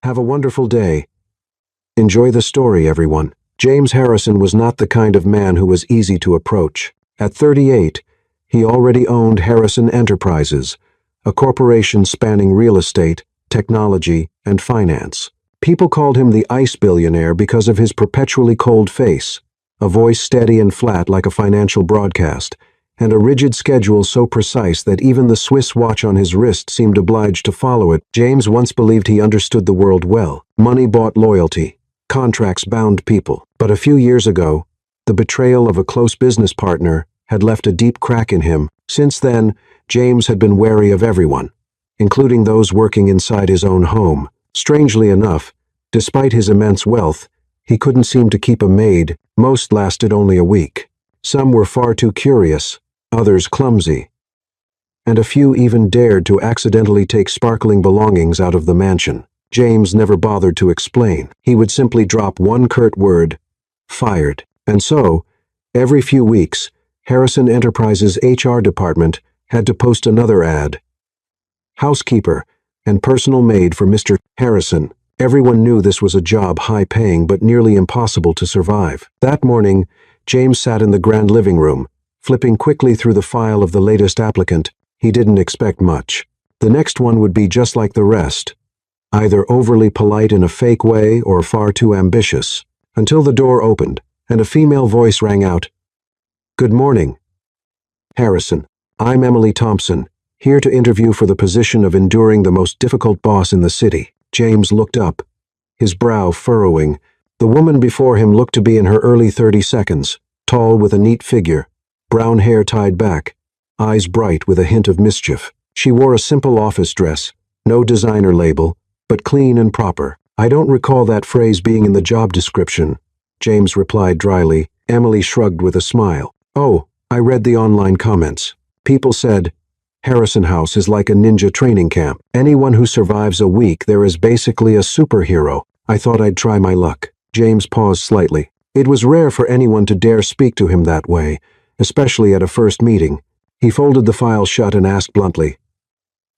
Have a wonderful day. Enjoy the story, everyone. James Harrison was not the kind of man who was easy to approach. At 38, he already owned Harrison Enterprises, a corporation spanning real estate, technology, and finance. People called him the Ice Billionaire because of his perpetually cold face, a voice steady and flat like a financial broadcast, and a rigid schedule so precise that even the Swiss watch on his wrist seemed obliged to follow it. James once believed he understood the world well. Money bought loyalty. Contracts bound people. But a few years ago, the betrayal of a close business partner had left a deep crack in him. Since then, James had been wary of everyone, including those working inside his own home. Strangely enough, despite his immense wealth, he couldn't seem to keep a maid. Most lasted only a week. Some were far too curious, others clumsy, and a few even dared to accidentally take sparkling belongings out of the mansion. James never bothered to explain. He would simply drop one curt word, "Fired." And so, every few weeks, Harrison Enterprises' HR department had to post another ad. Housekeeper and personal maid for Mr. Harrison. Everyone knew this was a job high-paying but nearly impossible to survive. That morning, James sat in the grand living room, flipping quickly through the file of the latest applicant. He didn't expect much. The next one would be just like the rest, either overly polite in a fake way or far too ambitious, until the door opened and a female voice rang out, "Good morning, Harrison. I'm Emily Thompson, here to interview for the position of enduring the most difficult boss in the city." James looked up, his brow furrowing. The woman before him looked to be in her early 30s, tall with a neat figure, brown hair tied back, eyes bright with a hint of mischief. She wore a simple office dress, no designer label, but clean and proper. "I don't recall that phrase being in the job description," James replied dryly. Emily shrugged with a smile. "Oh, I read the online comments. People said, Harrison House is like a ninja training camp. Anyone who survives a week there is basically a superhero. I thought I'd try my luck." James paused slightly. It was rare for anyone to dare speak to him that way, especially at a first meeting. He folded the file shut and asked bluntly,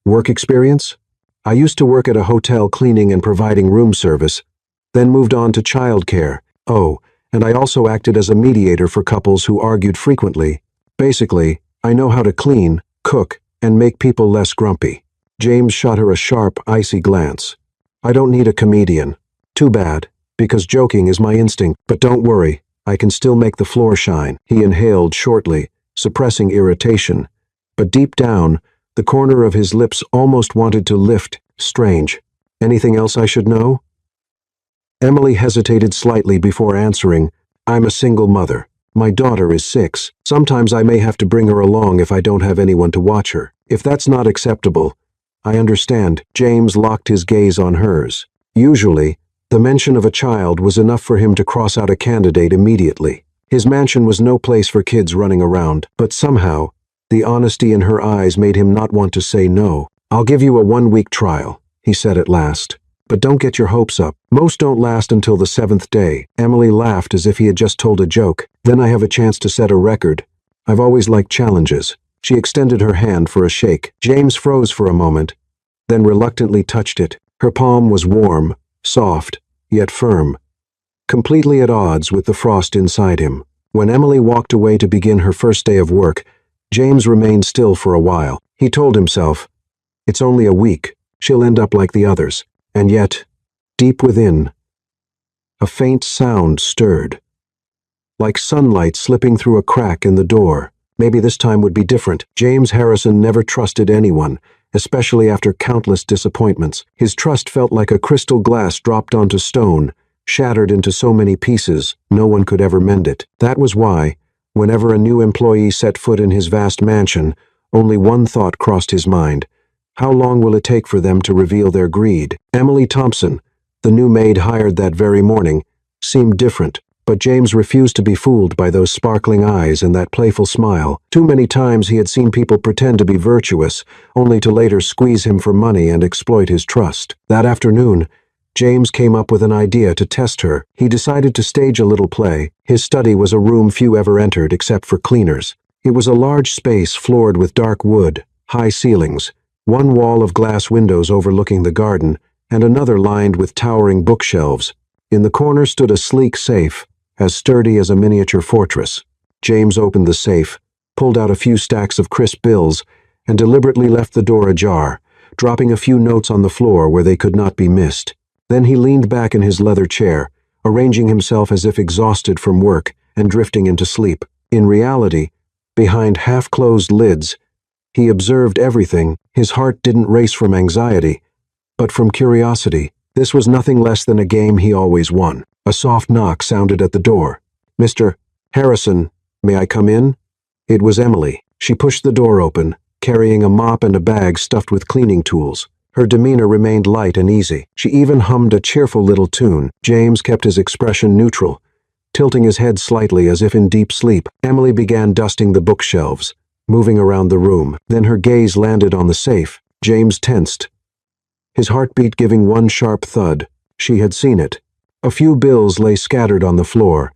"Work experience? I used to work at a hotel cleaning and providing room service, then moved on to childcare. Oh, and I also acted as a mediator for couples who argued frequently. Basically, I know how to clean, cook, and make people less grumpy." James shot her a sharp, icy glance. "I don't need a comedian. Too bad, because joking is my instinct. But don't worry, I can still make the floor shine." He inhaled shortly, suppressing irritation. But deep down, the corner of his lips almost wanted to lift. Strange. "Anything else I should know?" Emily hesitated slightly before answering. "I'm a single mother. My daughter is 6. Sometimes I may have to bring her along if I don't have anyone to watch her. If that's not acceptable, I understand." James locked his gaze on hers. Usually, the mention of a child was enough for him to cross out a candidate immediately. His mansion was no place for kids running around, but somehow, the honesty in her eyes made him not want to say no. "I'll give you a 1-week trial," he said at last. "But don't get your hopes up. Most don't last until the 7th day." Emily laughed as if he had just told a joke. "Then I have a chance to set a record. I've always liked challenges." She extended her hand for a shake. James froze for a moment, then reluctantly touched it. Her palm was warm, soft, yet firm, completely at odds with the frost inside him. When Emily walked away to begin her first day of work, James remained still for a while. He told himself, "It's only a week. She'll end up like the others." And yet, deep within, a faint sound stirred, like sunlight slipping through a crack in the door. Maybe this time would be different. James Harrison never trusted anyone, especially after countless disappointments. His trust felt like a crystal glass dropped onto stone, shattered into so many pieces, no one could ever mend it. That was why, whenever a new employee set foot in his vast mansion, only one thought crossed his mind. How long will it take for them to reveal their greed? Emily Thompson, the new maid hired that very morning, seemed different, but James refused to be fooled by those sparkling eyes and that playful smile. Too many times he had seen people pretend to be virtuous, only to later squeeze him for money and exploit his trust. That afternoon, James came up with an idea to test her. He decided to stage a little play. His study was a room few ever entered except for cleaners. It was a large space floored with dark wood, high ceilings, one wall of glass windows overlooking the garden, and another lined with towering bookshelves. In the corner stood a sleek safe, as sturdy as a miniature fortress. James opened the safe, pulled out a few stacks of crisp bills, and deliberately left the door ajar, dropping a few notes on the floor where they could not be missed. Then he leaned back in his leather chair, arranging himself as if exhausted from work and drifting into sleep. In reality, behind half-closed lids, he observed everything. His heart didn't race from anxiety, but from curiosity. This was nothing less than a game he always won. A soft knock sounded at the door. "Mr. Harrison, may I come in?" It was Emily. She pushed the door open, carrying a mop and a bag stuffed with cleaning tools. Her demeanor remained light and easy. She even hummed a cheerful little tune. James kept his expression neutral, tilting his head slightly as if in deep sleep. Emily began dusting the bookshelves, moving around the room. Then her gaze landed on the safe. James tensed, his heartbeat giving one sharp thud. She had seen it. A few bills lay scattered on the floor,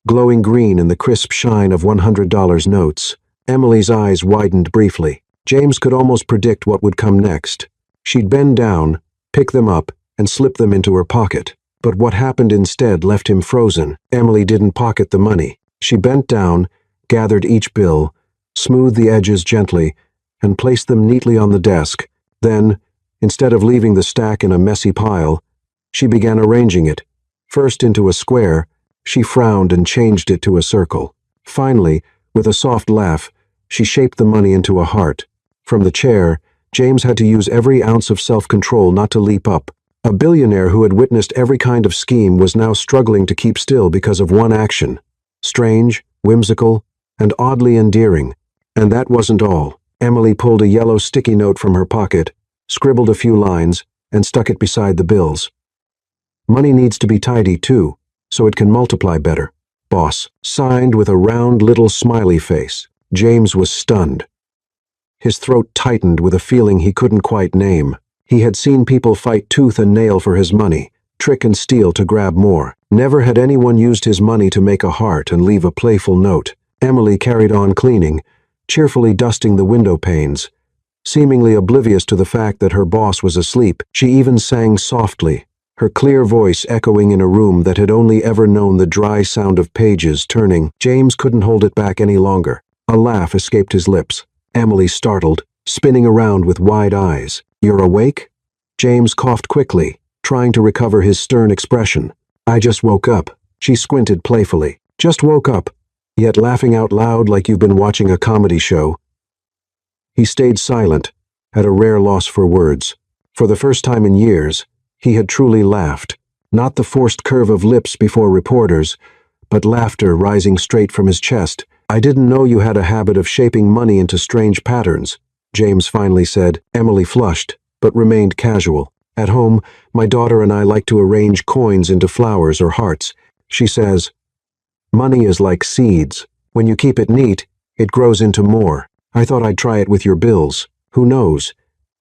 glowing green in the crisp shine of $100 notes. Emily's eyes widened briefly. James could almost predict what would come next. She'd bend down, pick them up, and slip them into her pocket. But what happened instead left him frozen. Emily didn't pocket the money. She bent down, gathered each bill, smoothed the edges gently, and placed them neatly on the desk. Then, instead of leaving the stack in a messy pile, she began arranging it. First into a square, she frowned and changed it to a circle. Finally, with a soft laugh, she shaped the money into a heart. From the chair, James had to use every ounce of self-control not to leap up. A billionaire who had witnessed every kind of scheme was now struggling to keep still because of one action. Strange, whimsical, and oddly endearing. And that wasn't all. Emily pulled a yellow sticky note from her pocket, scribbled a few lines, and stuck it beside the bills. "Money needs to be tidy, too, so it can multiply better. Boss." Signed with a round little smiley face. James was stunned. His throat tightened with a feeling he couldn't quite name. He had seen people fight tooth and nail for his money, trick and steal to grab more. Never had anyone used his money to make a heart and leave a playful note. Emily carried on cleaning, cheerfully dusting the window panes. Seemingly oblivious to the fact that her boss was asleep, she even sang softly, her clear voice echoing in a room that had only ever known the dry sound of pages turning. James couldn't hold it back any longer. A laugh escaped his lips. Emily startled, spinning around with wide eyes. "You're awake?" James coughed quickly, trying to recover his stern expression. "I just woke up." She squinted playfully. "Just woke up, yet laughing out loud like you've been watching a comedy show." He stayed silent, at a rare loss for words. For the first time in years, he had truly laughed. Not the forced curve of lips before reporters, but laughter rising straight from his chest. "I didn't know you had a habit of shaping money into strange patterns," James finally said. Emily flushed, but remained casual. "At home, my daughter and I like to arrange coins into flowers or hearts. She says, 'Money is like seeds. When you keep it neat, it grows into more.' I thought I'd try it with your bills. Who knows?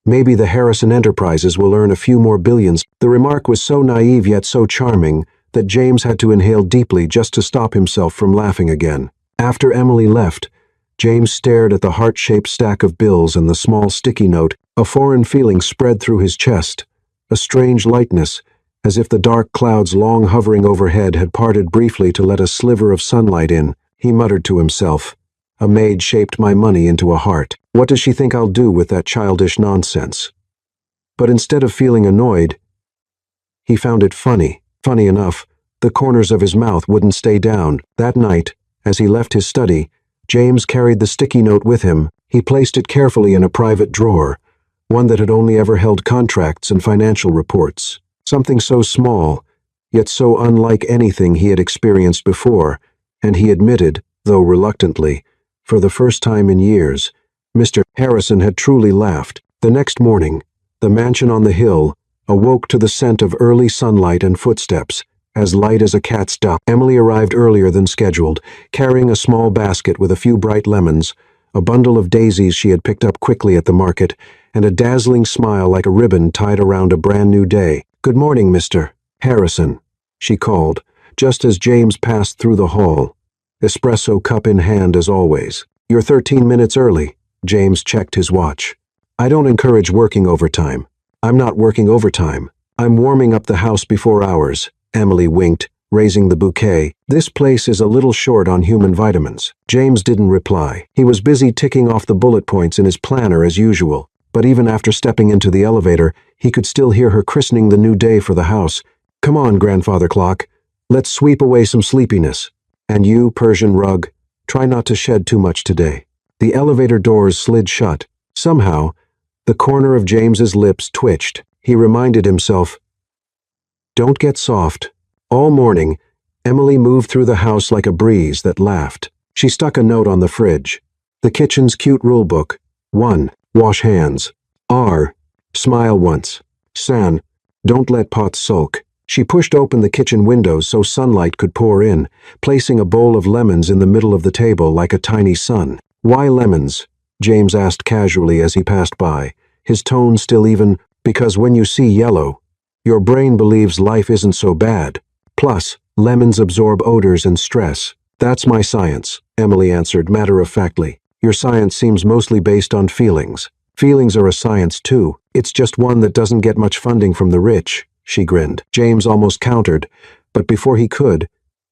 Maybe the Harrison Enterprises will earn a few more billions." The remark was so naive yet so charming that James had to inhale deeply just to stop himself from laughing again. After Emily left, James stared at the heart-shaped stack of bills and the small sticky note. A foreign feeling spread through his chest, a strange lightness, as if the dark clouds long hovering overhead had parted briefly to let a sliver of sunlight in. He muttered to himself, "A maid shaped my money into a heart. What does she think I'll do with that childish nonsense?" But instead of feeling annoyed, he found it funny. Funny enough, the corners of his mouth wouldn't stay down. That night, as he left his study, James carried the sticky note with him. He placed it carefully in a private drawer, one that had only ever held contracts and financial reports. Something so small, yet so unlike anything he had experienced before, and he admitted, though reluctantly, for the first time in years, Mr. Harrison had truly laughed. The next morning, the mansion on the hill awoke to the scent of early sunlight and footsteps, as light as a cat's duck. Emily arrived earlier than scheduled, carrying a small basket with a few bright lemons, a bundle of daisies she had picked up quickly at the market, and a dazzling smile like a ribbon tied around a brand-new day. "Good morning, Mr. Harrison," she called, just as James passed through the hall, espresso cup in hand as always. "You're 13 minutes early." James checked his watch. "I don't encourage working overtime." "I'm not working overtime. I'm warming up the house before hours, Emily winked, raising the bouquet. This place is a little short on human vitamins. James didn't reply. He was busy ticking off the bullet points in his planner as usual, but even after stepping into the elevator, he could still hear her christening the new day for the house. Come on, grandfather clock. Let's sweep away some sleepiness. And you, Persian rug, try not to shed too much today. The elevator doors slid shut. Somehow, the corner of James's lips twitched. He reminded himself, "Don't get soft." All morning, Emily moved through the house like a breeze that laughed. She stuck a note on the fridge. The kitchen's cute rulebook. 1. Wash hands. R. Smile once. San. Don't let pots sulk. She pushed open the kitchen windows so sunlight could pour in, placing a bowl of lemons in the middle of the table like a tiny sun. Why lemons? James asked casually as he passed by, his tone still even. Because when you see yellow, your brain believes life isn't so bad. Plus, lemons absorb odors and stress. That's my science, Emily answered matter-of-factly. Your science seems mostly based on feelings. Feelings are a science too. It's just one that doesn't get much funding from the rich, she grinned. James almost countered, but before he could,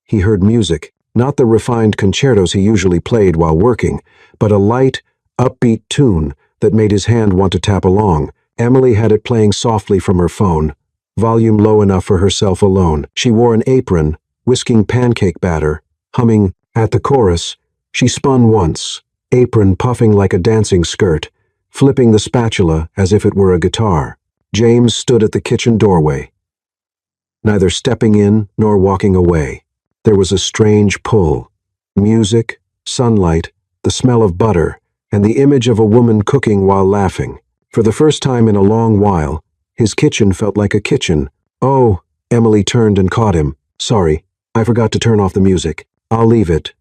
he heard music. Not the refined concertos he usually played while working, but a light, upbeat tune that made his hand want to tap along. Emily had it playing softly from her phone, volume low enough for herself alone. She wore an apron, whisking pancake batter, humming. At the chorus, she spun once, apron puffing like a dancing skirt, flipping the spatula as if it were a guitar. James stood at the kitchen doorway, neither stepping in nor walking away. There was a strange pull. Music, sunlight, the smell of butter, and the image of a woman cooking while laughing. For the first time in a long while, his kitchen felt like a kitchen. Oh, Emily turned and caught him. Sorry, I forgot to turn off the music. I'll leave it.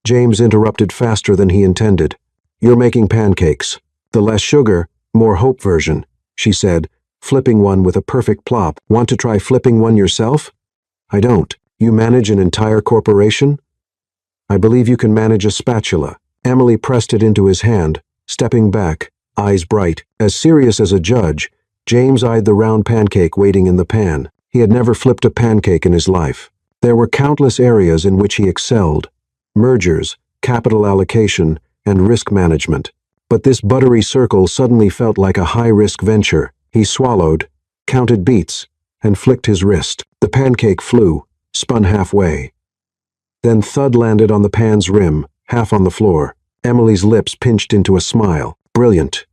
James interrupted faster than he intended. You're making pancakes. The less sugar, more hope version, she said, flipping one with a perfect plop. Want to try flipping one yourself? I don't. You manage an entire corporation? I believe you can manage a spatula. Emily pressed it into his hand, stepping back, eyes bright. As serious as a judge, James eyed the round pancake waiting in the pan. He had never flipped a pancake in his life. There were countless areas in which he excelled: mergers, capital allocation, and risk management. But this buttery circle suddenly felt like a high-risk venture. He swallowed, counted beats, and flicked his wrist. The pancake flew, spun halfway. Then thud landed on the pan's rim, half on the floor. Emily's lips pinched into a smile. Brilliant.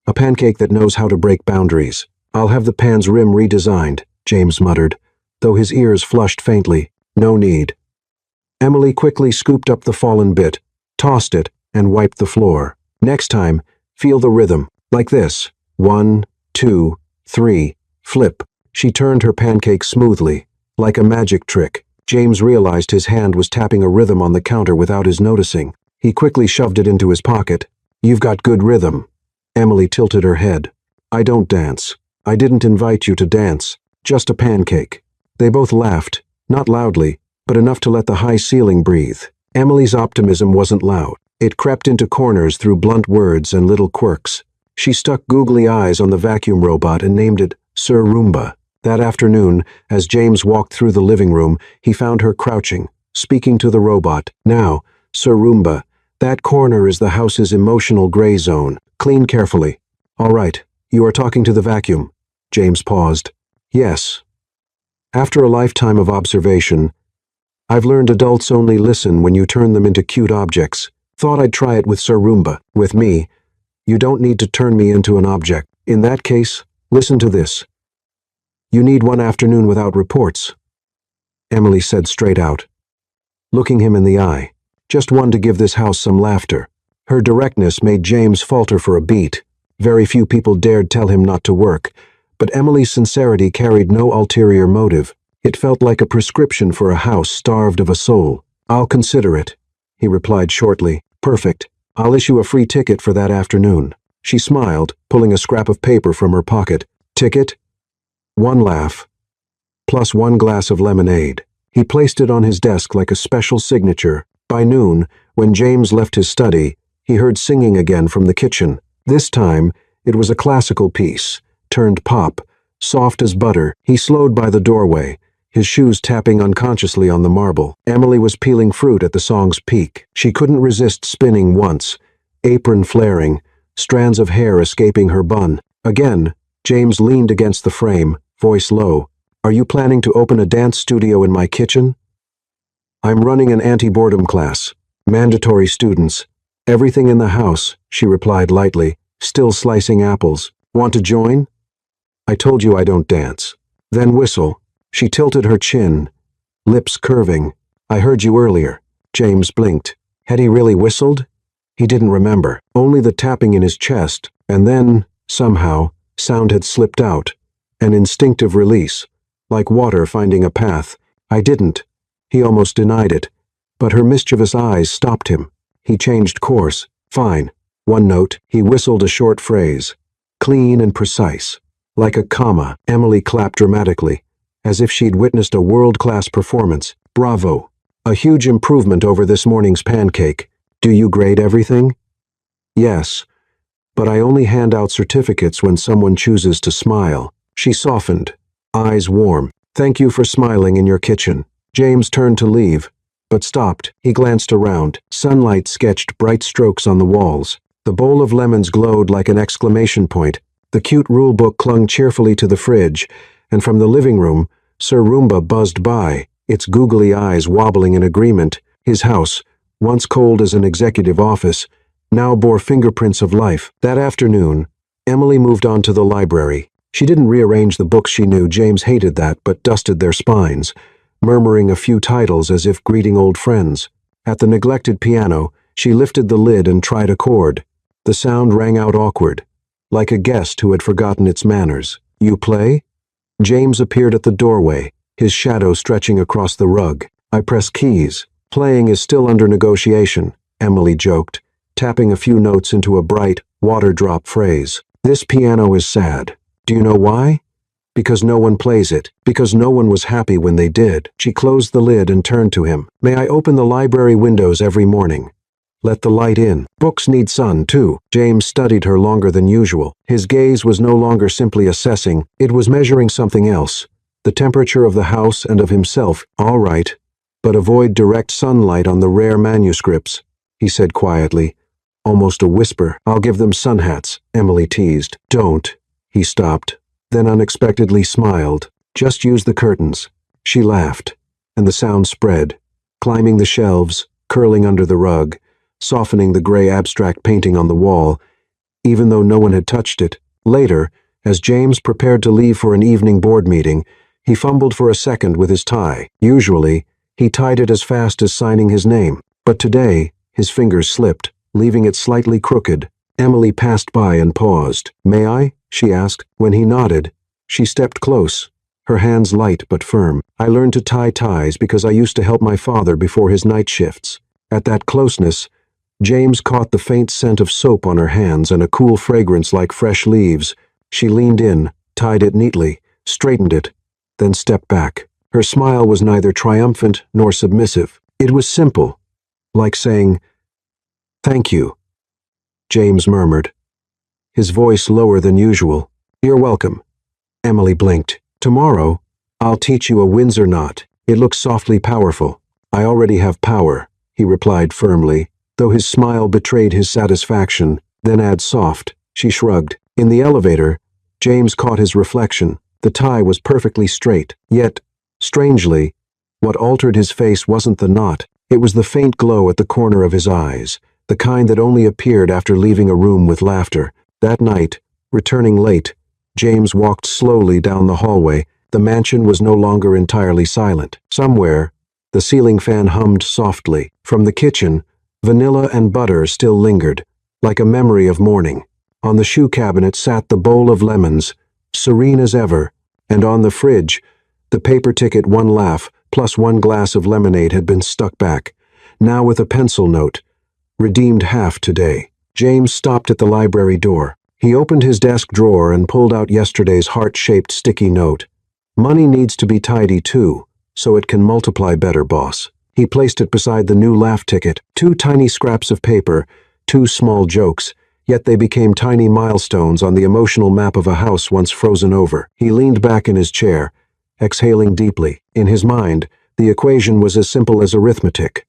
A pancake that knows how to break boundaries. I'll have the pan's rim redesigned, James muttered, though his ears flushed faintly. No need. Emily quickly scooped up the fallen bit, tossed it, and wiped the floor. Next time, feel the rhythm. Like this. 1, 2, 3, flip. She turned her pancake smoothly, like a magic trick. James realized his hand was tapping a rhythm on the counter without his noticing. He quickly shoved it into his pocket. You've got good rhythm. Emily tilted her head. I don't dance. I didn't invite you to dance. Just a pancake. They both laughed, not loudly, but enough to let the high ceiling breathe. Emily's optimism wasn't loud. It crept into corners through blunt words and little quirks. She stuck googly eyes on the vacuum robot and named it Sir Roomba. That afternoon, as James walked through the living room, he found her crouching, speaking to the robot. Now, Sir Roomba, that corner is the house's emotional gray zone. Clean carefully. All right, you are talking to the vacuum. James paused. Yes. After a lifetime of observation, I've learned adults only listen when you turn them into cute objects. Thought I'd try it with Sir Roomba. With me, you don't need to turn me into an object. In that case, listen to this. You need one afternoon without reports, Emily said straight out, looking him in the eye. Just one to give this house some laughter. Her directness made James falter for a beat. Very few people dared tell him not to work, but Emily's sincerity carried no ulterior motive. It felt like a prescription for a house starved of a soul. I'll consider it, he replied shortly. Perfect. I'll issue a free ticket for that afternoon. She smiled, pulling a scrap of paper from her pocket. Ticket? 1 laugh, plus 1 glass of lemonade. He placed it on his desk like a special signature. By noon, when James left his study, he heard singing again from the kitchen. This time, it was a classical piece, turned pop, soft as butter. He slowed by the doorway, his shoes tapping unconsciously on the marble. Emily was peeling fruit at the song's peak. She couldn't resist spinning once, apron flaring, strands of hair escaping her bun. Again, James leaned against the frame, voice low. "Are you planning to open a dance studio in my kitchen?" "I'm running an anti-boredom class. Mandatory students. Everything in the house," she replied lightly, still slicing apples. "Want to join?" "I told you I don't dance." "Then whistle." She tilted her chin, lips curving. "I heard you earlier." James blinked. Had he really whistled? He didn't remember. Only the tapping in his chest, and then, somehow, sound had slipped out. An instinctive release, like water finding a path. "I didn't." He almost denied it. But her mischievous eyes stopped him. He changed course. "Fine. One note." He whistled a short phrase. Clean and precise. Like a comma, Emily clapped dramatically, as if she'd witnessed a world-class performance. "Bravo. A huge improvement over this morning's pancake. Do you grade everything?" "Yes. But I only hand out certificates when someone chooses to smile." She softened, eyes warm. "Thank you for smiling in your kitchen." James turned to leave, but stopped. He glanced around. Sunlight sketched bright strokes on the walls. The bowl of lemons glowed like an exclamation point. The cute rulebook clung cheerfully to the fridge, and from the living room, Sir Roomba buzzed by, its googly eyes wobbling in agreement. His house, once cold as an executive office, now bore fingerprints of life. That afternoon, Emily moved on to the library. She didn't rearrange the books she knew. James hated that, but dusted their spines, murmuring a few titles as if greeting old friends. At the neglected piano, she lifted the lid and tried a chord. The sound rang out awkward, like a guest who had forgotten its manners. "You play?" James appeared at the doorway, his shadow stretching across the rug. "I press keys." "Playing is still under negotiation," Emily joked, tapping a few notes into a bright, water-drop phrase. "This piano is sad. Do you know why? Because no one plays it. Because no one was happy when they did." She closed the lid and turned to him. "May I open the library windows every morning? Let the light in. Books need sun, too." James studied her longer than usual. His gaze was no longer simply assessing, it was measuring something else. The temperature of the house and of himself. "All right, but avoid direct sunlight on the rare manuscripts," he said quietly, almost a whisper. "I'll give them sun hats," Emily teased. "Don't." He stopped, then unexpectedly smiled. "Just use the curtains." She laughed, and the sound spread, climbing the shelves, curling under the rug, softening the gray abstract painting on the wall, even though no one had touched it. Later, as James prepared to leave for an evening board meeting, he fumbled for a second with his tie. Usually, he tied it as fast as signing his name, but today, his fingers slipped, leaving it slightly crooked. Emily passed by and paused. "May I?" she asked. When he nodded, she stepped close, her hands light but firm. "I learned to tie ties because I used to help my father before his night shifts." At that closeness, James caught the faint scent of soap on her hands and a cool fragrance like fresh leaves. She leaned in, tied it neatly, straightened it, then stepped back. Her smile was neither triumphant nor submissive. It was simple, like saying, "Thank you," James murmured, his voice lower than usual. "You're welcome." Emily blinked. "Tomorrow, I'll teach you a Windsor knot. It looks softly powerful." "I already have power," he replied firmly, though his smile betrayed his satisfaction. "Then add soft." She shrugged. In the elevator, James caught his reflection. The tie was perfectly straight, yet, strangely, what altered his face wasn't the knot. It was the faint glow at the corner of his eyes, the kind that only appeared after leaving a room with laughter. That night, returning late, James walked slowly down the hallway. The mansion was no longer entirely silent. Somewhere, the ceiling fan hummed softly. From the kitchen, vanilla and butter still lingered, like a memory of morning. On the shoe cabinet sat the bowl of lemons, serene as ever, and on the fridge, the paper ticket "One laugh" plus one glass of lemonade had been stuck back, now with a pencil note, "Redeemed half today." James stopped at the library door. He opened his desk drawer and pulled out yesterday's heart-shaped sticky note. "Money needs to be tidy too, so it can multiply better, boss." He placed it beside the new laugh ticket, two tiny scraps of paper, two small jokes, yet they became tiny milestones on the emotional map of a house once frozen over. He leaned back in his chair, exhaling deeply. In his mind, the equation was as simple as arithmetic.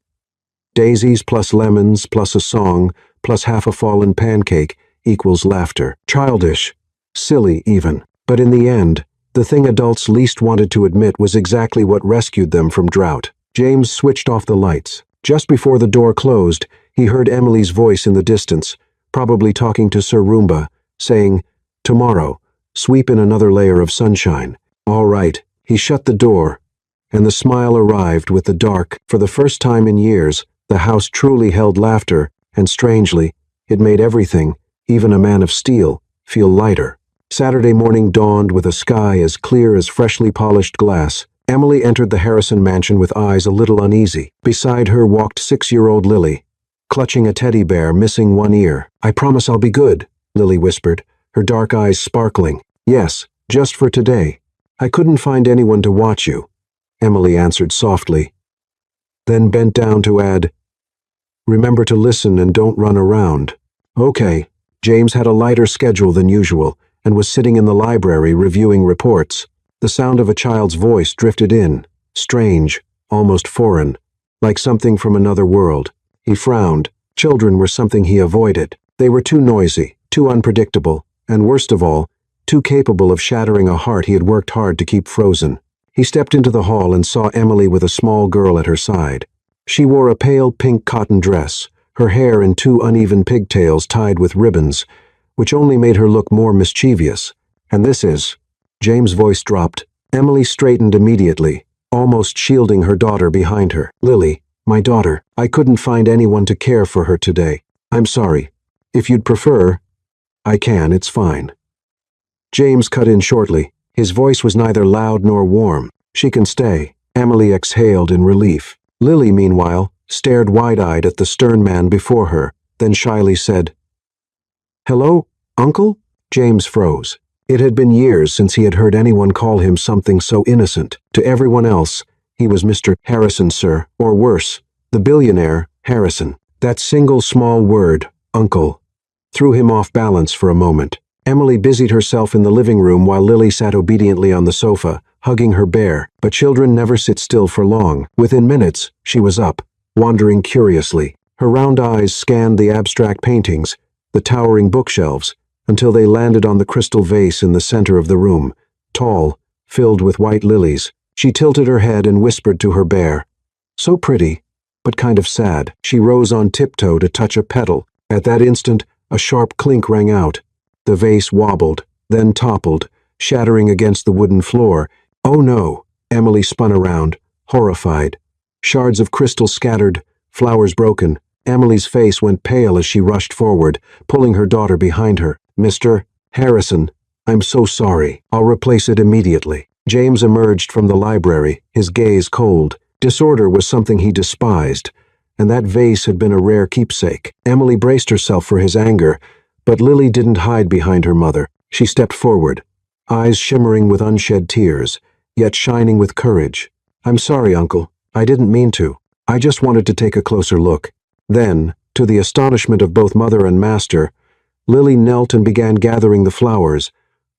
Daisies plus lemons plus a song plus half a fallen pancake equals laughter. Childish. Silly, even. But in the end, the thing adults least wanted to admit was exactly what rescued them from drought. James switched off the lights. Just before the door closed, he heard Emily's voice in the distance, probably talking to Sir Roomba, saying, "Tomorrow, sweep in another layer of sunshine." All right. He shut the door, and the smile arrived with the dark. For the first time in years, the house truly held laughter, and strangely, it made everything, even a man of steel, feel lighter. Saturday morning dawned with a sky as clear as freshly polished glass. Emily entered the Harrison mansion with eyes a little uneasy. Beside her walked 6-year-old Lily, clutching a teddy bear missing one ear. "I promise I'll be good," Lily whispered, her dark eyes sparkling. "Yes, just for today. I couldn't find anyone to watch you," Emily answered softly, then bent down to add, "Remember to listen and don't run around." "Okay." James had a lighter schedule than usual and was sitting in the library reviewing reports. The sound of a child's voice drifted in, strange, almost foreign, like something from another world. He frowned. Children were something he avoided. They were too noisy, too unpredictable, and worst of all, too capable of shattering a heart he had worked hard to keep frozen. He stepped into the hall and saw Emily with a small girl at her side. She wore a pale pink cotton dress, her hair in 2 uneven pigtails tied with ribbons, which only made her look more mischievous. "And this is—" James' voice dropped. Emily straightened immediately, almost shielding her daughter behind her. "Lily, my daughter. I couldn't find anyone to care for her today. I'm sorry. If you'd prefer, I can, it's fine." James cut in shortly. His voice was neither loud nor warm. "She can stay." Emily exhaled in relief. Lily, meanwhile, stared wide-eyed at the stern man before her, then shyly said, "Hello, Uncle?" James froze. It had been years since he had heard anyone call him something so innocent. To everyone else, he was Mr. Harrison, sir, or worse, the billionaire Harrison. That single small word, uncle, threw him off balance for a moment. Emily busied herself in the living room while Lily sat obediently on the sofa, hugging her bear. But children never sit still for long. Within minutes, she was up, wandering curiously. Her round eyes scanned the abstract paintings, the towering bookshelves, until they landed on the crystal vase in the center of the room, tall, filled with white lilies. She tilted her head and whispered to her bear, "So pretty, but kind of sad." She rose on tiptoe to touch a petal. At that instant, a sharp clink rang out. The vase wobbled, then toppled, shattering against the wooden floor. "Oh no!" Emily spun around, horrified. Shards of crystal scattered, flowers broken. Emily's face went pale as she rushed forward, pulling her daughter behind her. "Mr. Harrison, I'm so sorry. I'll replace it immediately." James emerged from the library, his gaze cold. Disorder was something he despised, and that vase had been a rare keepsake. Emily braced herself for his anger, but Lily didn't hide behind her mother. She stepped forward, eyes shimmering with unshed tears, yet shining with courage. "I'm sorry, Uncle. I didn't mean to. I just wanted to take a closer look." Then, to the astonishment of both mother and master, Lily knelt and began gathering the flowers.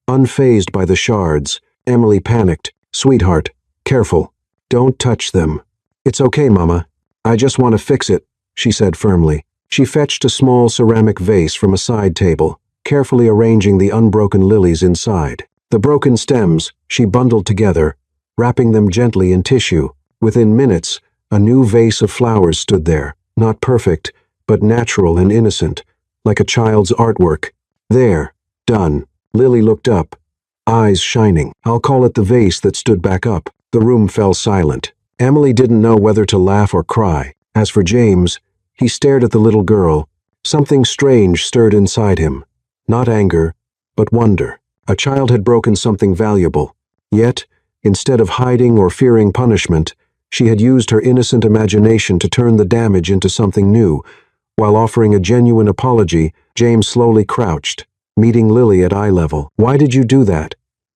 Unfazed by the shards, Emily panicked. "Sweetheart, careful. Don't touch them." "It's okay, Mama. I just want to fix it," she said firmly. She fetched a small ceramic vase from a side table, carefully arranging the unbroken lilies inside. The broken stems she bundled together, wrapping them gently in tissue. Within minutes, a new vase of flowers stood there, not perfect, but natural and innocent, like a child's artwork. "There, done." Lily looked up, eyes shining. "I'll call it the vase that stood back up." The room fell silent. Emily didn't know whether to laugh or cry. As for James, he stared at the little girl. Something strange stirred inside him. Not anger, but wonder. A child had broken something valuable. Yet, instead of hiding or fearing punishment, she had used her innocent imagination to turn the damage into something new. While offering a genuine apology, James slowly crouched, meeting Lily at eye level. "Why did you do that?"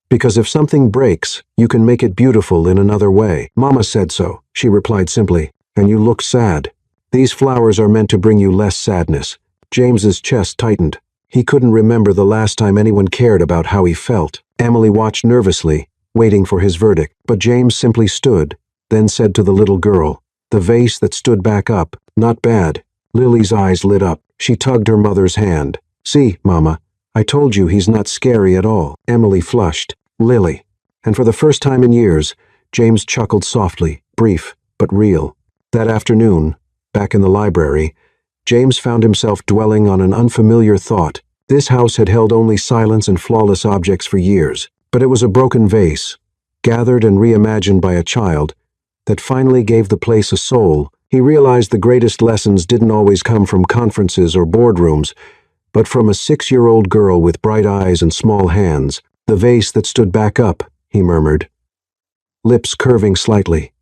"Because if something breaks, you can make it beautiful in another way." "Mama said so," she replied simply. "And you look sad. These flowers are meant to bring you less sadness." James's chest tightened. He couldn't remember the last time anyone cared about how he felt. Emily watched nervously, waiting for his verdict, but James simply stood, then said to the little girl, the vase that stood back up, not bad. Lily's eyes lit up. She tugged her mother's hand. See, Mama, I told you he's not scary at all. Emily flushed. Lily. And for the first time in years, James chuckled softly, brief, but real. That afternoon, back in the library, James found himself dwelling on an unfamiliar thought. This house had held only silence and flawless objects for years, but it was a broken vase, gathered and reimagined by a child, that finally gave the place a soul. He realized the greatest lessons didn't always come from conferences or boardrooms, but from a 6-year-old girl with bright eyes and small hands. The vase that stood back up, he murmured, lips curving slightly.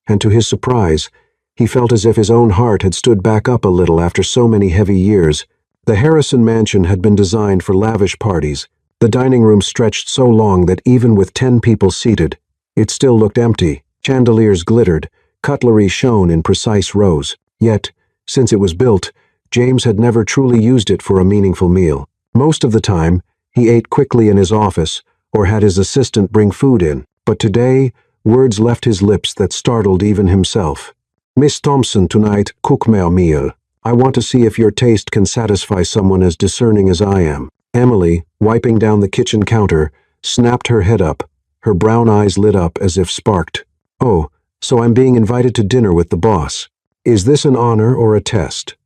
And to his surprise, he felt as if his own heart had stood back up a little after so many heavy years. The Harrison mansion had been designed for lavish parties. The dining room stretched so long that even with 10 people seated, it still looked empty. Chandeliers glittered, cutlery shone in precise rows. Yet, since it was built, James had never truly used it for a meaningful meal. Most of the time, he ate quickly in his office or had his assistant bring food in. But today, words left his lips that startled even himself. Miss Thompson, tonight, cook me a meal. I want to see if your taste can satisfy someone as discerning as I am. Emily, wiping down the kitchen counter, snapped her head up. Her brown eyes lit up as if sparked. Oh, so I'm being invited to dinner with the boss. Is this an honor or a test?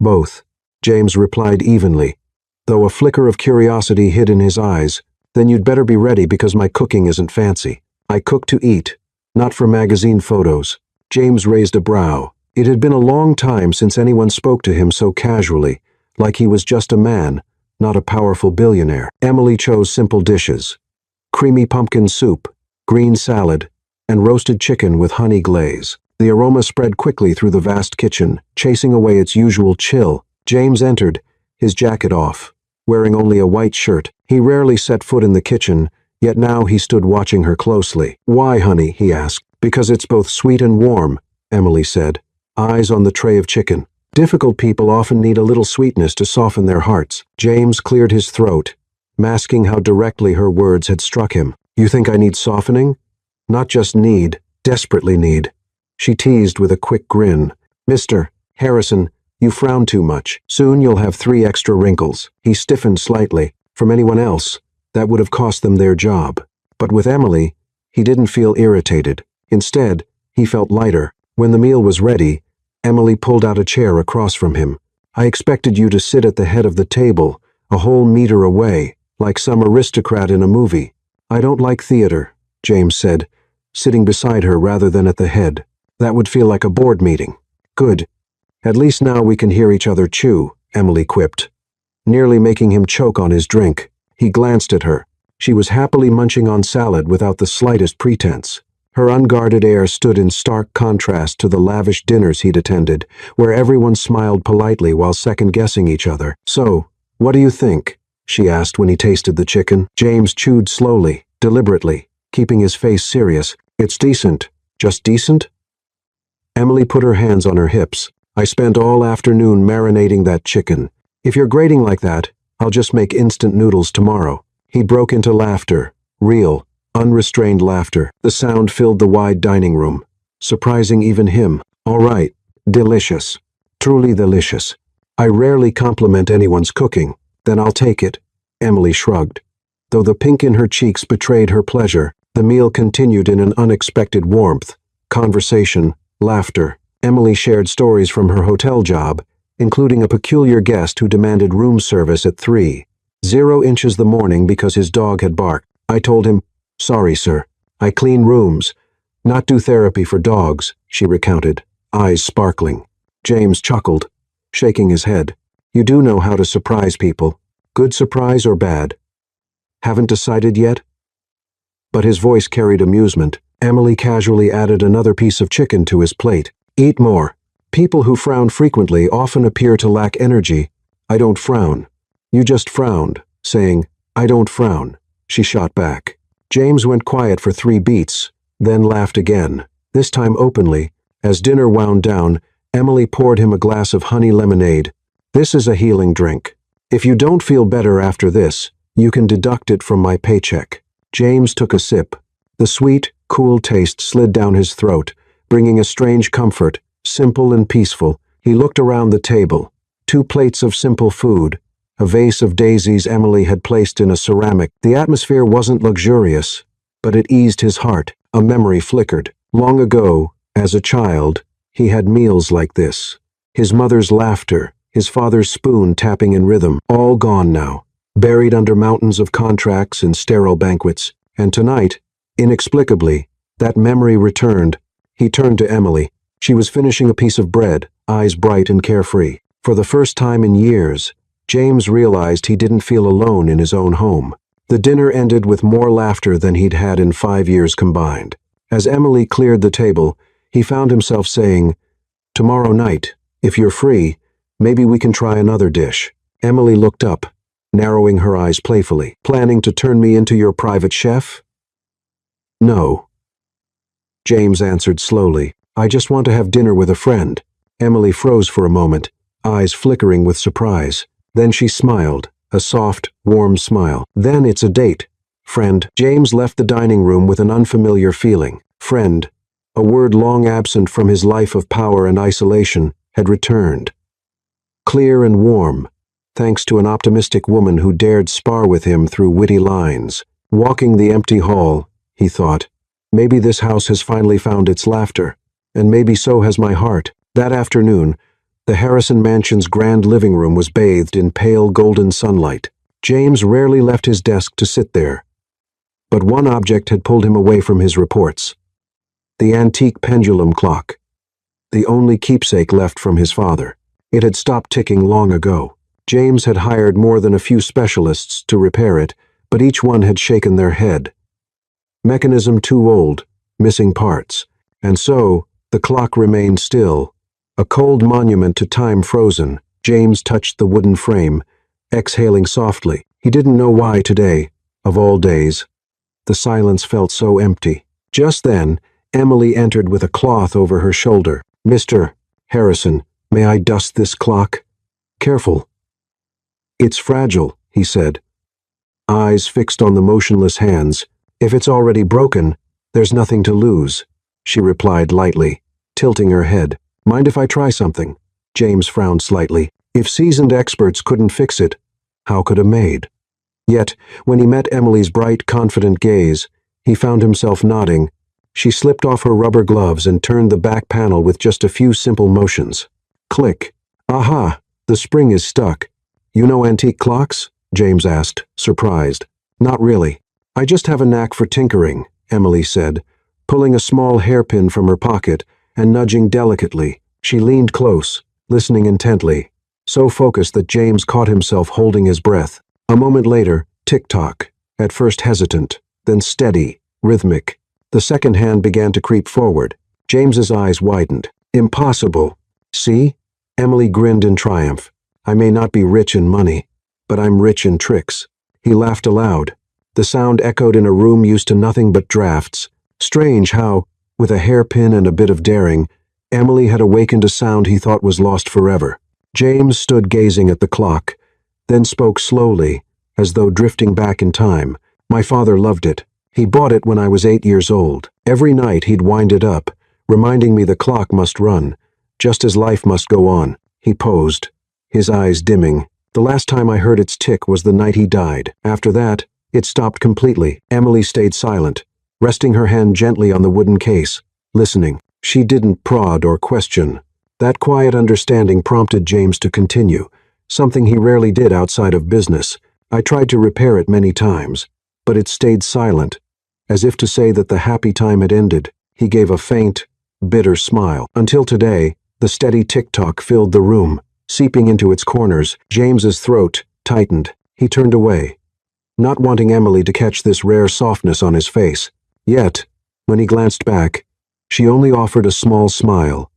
Both, James replied evenly, though a flicker of curiosity hid in his eyes. Then you'd better be ready because my cooking isn't fancy. I cook to eat, not for magazine photos. James raised a brow. It had been a long time since anyone spoke to him so casually, like he was just a man, not a powerful billionaire. Emily chose simple dishes: creamy pumpkin soup, green salad, and roasted chicken with honey glaze. The aroma spread quickly through the vast kitchen, chasing away its usual chill. James entered, his jacket off, wearing only a white shirt. He rarely set foot in the kitchen, yet now he stood watching her closely. Why, honey? He asked. Because it's both sweet and warm, Emily said, eyes on the tray of chicken. Difficult people often need a little sweetness to soften their hearts. James cleared his throat, masking how directly her words had struck him. You think I need softening? Not just need, desperately need. She teased with a quick grin. Mr. Harrison, you frown too much. Soon you'll have 3 extra wrinkles. He stiffened slightly. From anyone else, that would have cost them their job. But with Emily, he didn't feel irritated. Instead, he felt lighter. When the meal was ready, Emily pulled out a chair across from him. I expected you to sit at the head of the table, a whole meter away, like some aristocrat in a movie. I don't like theater, James said, sitting beside her rather than at the head. That would feel like a board meeting. Good. At least now we can hear each other chew, Emily quipped, nearly making him choke on his drink. He glanced at her. She was happily munching on salad without the slightest pretense. Her unguarded air stood in stark contrast to the lavish dinners he'd attended, where everyone smiled politely while second-guessing each other. So, what do you think? She asked when he tasted the chicken. James chewed slowly, deliberately, keeping his face serious. It's decent. Just decent? Emily put her hands on her hips. I spent all afternoon marinating that chicken. If you're grating like that, I'll just make instant noodles tomorrow. He broke into laughter, real, unrestrained laughter. The sound filled the wide dining room, surprising even him. All right, delicious. Truly delicious. I rarely compliment anyone's cooking. Then I'll take it. Emily shrugged. Though the pink in her cheeks betrayed her pleasure, the meal continued in an unexpected warmth. Conversation, laughter. Emily shared stories from her hotel job, including a peculiar guest who demanded room service at 3:00 the morning because his dog had barked. I told him, sorry, sir. I clean rooms, not do therapy for dogs, she recounted, eyes sparkling. James chuckled, shaking his head. You do know how to surprise people. Good surprise or bad? Haven't decided yet? But his voice carried amusement. Emily casually added another piece of chicken to his plate. Eat more. People who frown frequently often appear to lack energy. I don't frown. You just frowned, saying, I don't frown. She shot back. James went quiet for 3 beats, then laughed again, this time openly. As dinner wound down, Emily poured him a glass of honey lemonade. This is a healing drink. If you don't feel better after this, you can deduct it from my paycheck. James took a sip. The sweet, cool taste slid down his throat, bringing a strange comfort, simple and peaceful. He looked around the table. 2 plates of simple food, a vase of daisies Emily had placed in a ceramic. The atmosphere wasn't luxurious, but it eased his heart. A memory flickered. Long ago, as a child, he had meals like this. His mother's laughter, his father's spoon tapping in rhythm, all gone now, buried under mountains of contracts and sterile banquets. And tonight, inexplicably, that memory returned. He turned to Emily. She was finishing a piece of bread, eyes bright and carefree. For the first time in years, James realized he didn't feel alone in his own home. The dinner ended with more laughter than he'd had in 5 years combined. As Emily cleared the table, he found himself saying, "Tomorrow night, if you're free, maybe we can try another dish." Emily looked up, narrowing her eyes playfully. "Planning to turn me into your private chef?" "No," James answered slowly. "I just want to have dinner with a friend." Emily froze for a moment, eyes flickering with surprise. Then she smiled, a soft, warm smile. "Then it's a date, friend." James left the dining room with an unfamiliar feeling. Friend, a word long absent from his life of power and isolation, had returned. Clear and warm, thanks to an optimistic woman who dared spar with him through witty lines. Walking the empty hall, he thought, maybe this house has finally found its laughter, and maybe so has my heart. That afternoon, the Harrison Mansion's grand living room was bathed in pale golden sunlight. James rarely left his desk to sit there. But one object had pulled him away from his reports. The antique pendulum clock. The only keepsake left from his father. It had stopped ticking long ago. James had hired more than a few specialists to repair it, but each one had shaken their head. Mechanism too old, missing parts. And so, the clock remained still, a cold monument to time frozen. James touched the wooden frame, exhaling softly. He didn't know why today, of all days. The silence felt so empty. Just then, Emily entered with a cloth over her shoulder. "Mr. Harrison, may I dust this clock?" "Careful." "It's fragile," he said, eyes fixed on the motionless hands. "If it's already broken, there's nothing to lose," she replied lightly, tilting her head. "Mind if I try something?" James frowned slightly. If seasoned experts couldn't fix it, how could a maid? Yet, when he met Emily's bright, confident gaze, he found himself nodding. She slipped off her rubber gloves and turned the back panel with just a few simple motions. Click. "Aha, the spring is stuck." "You know antique clocks?" James asked, surprised. "Not really. I just have a knack for tinkering," Emily said, pulling a small hairpin from her pocket and nudging delicately. She leaned close, listening intently, so focused that James caught himself holding his breath. A moment later, tick-tock, at first hesitant, then steady, rhythmic. The second hand began to creep forward. James's eyes widened. "Impossible." "See?" Emily grinned in triumph. "I may not be rich in money, but I'm rich in tricks." He laughed aloud. The sound echoed in a room used to nothing but drafts. Strange how, with a hairpin and a bit of daring, Emily had awakened a sound he thought was lost forever. James stood gazing at the clock, then spoke slowly, as though drifting back in time. "My father loved it. He bought it when I was 8 years old. Every night he'd wind it up, reminding me the clock must run, just as life must go on." He posed, his eyes dimming. "The last time I heard its tick was the night he died. After that, it stopped completely." Emily stayed silent, resting her hand gently on the wooden case, listening. She didn't prod or question. That quiet understanding prompted James to continue, something he rarely did outside of business. "I tried to repair it many times, but it stayed silent, as if to say that the happy time had ended." He gave a faint, bitter smile. "Until today, the steady tick-tock filled the room, seeping into its corners." James's throat tightened. He turned away, not wanting Emily to catch this rare softness on his face. Yet, when he glanced back, she only offered a small smile,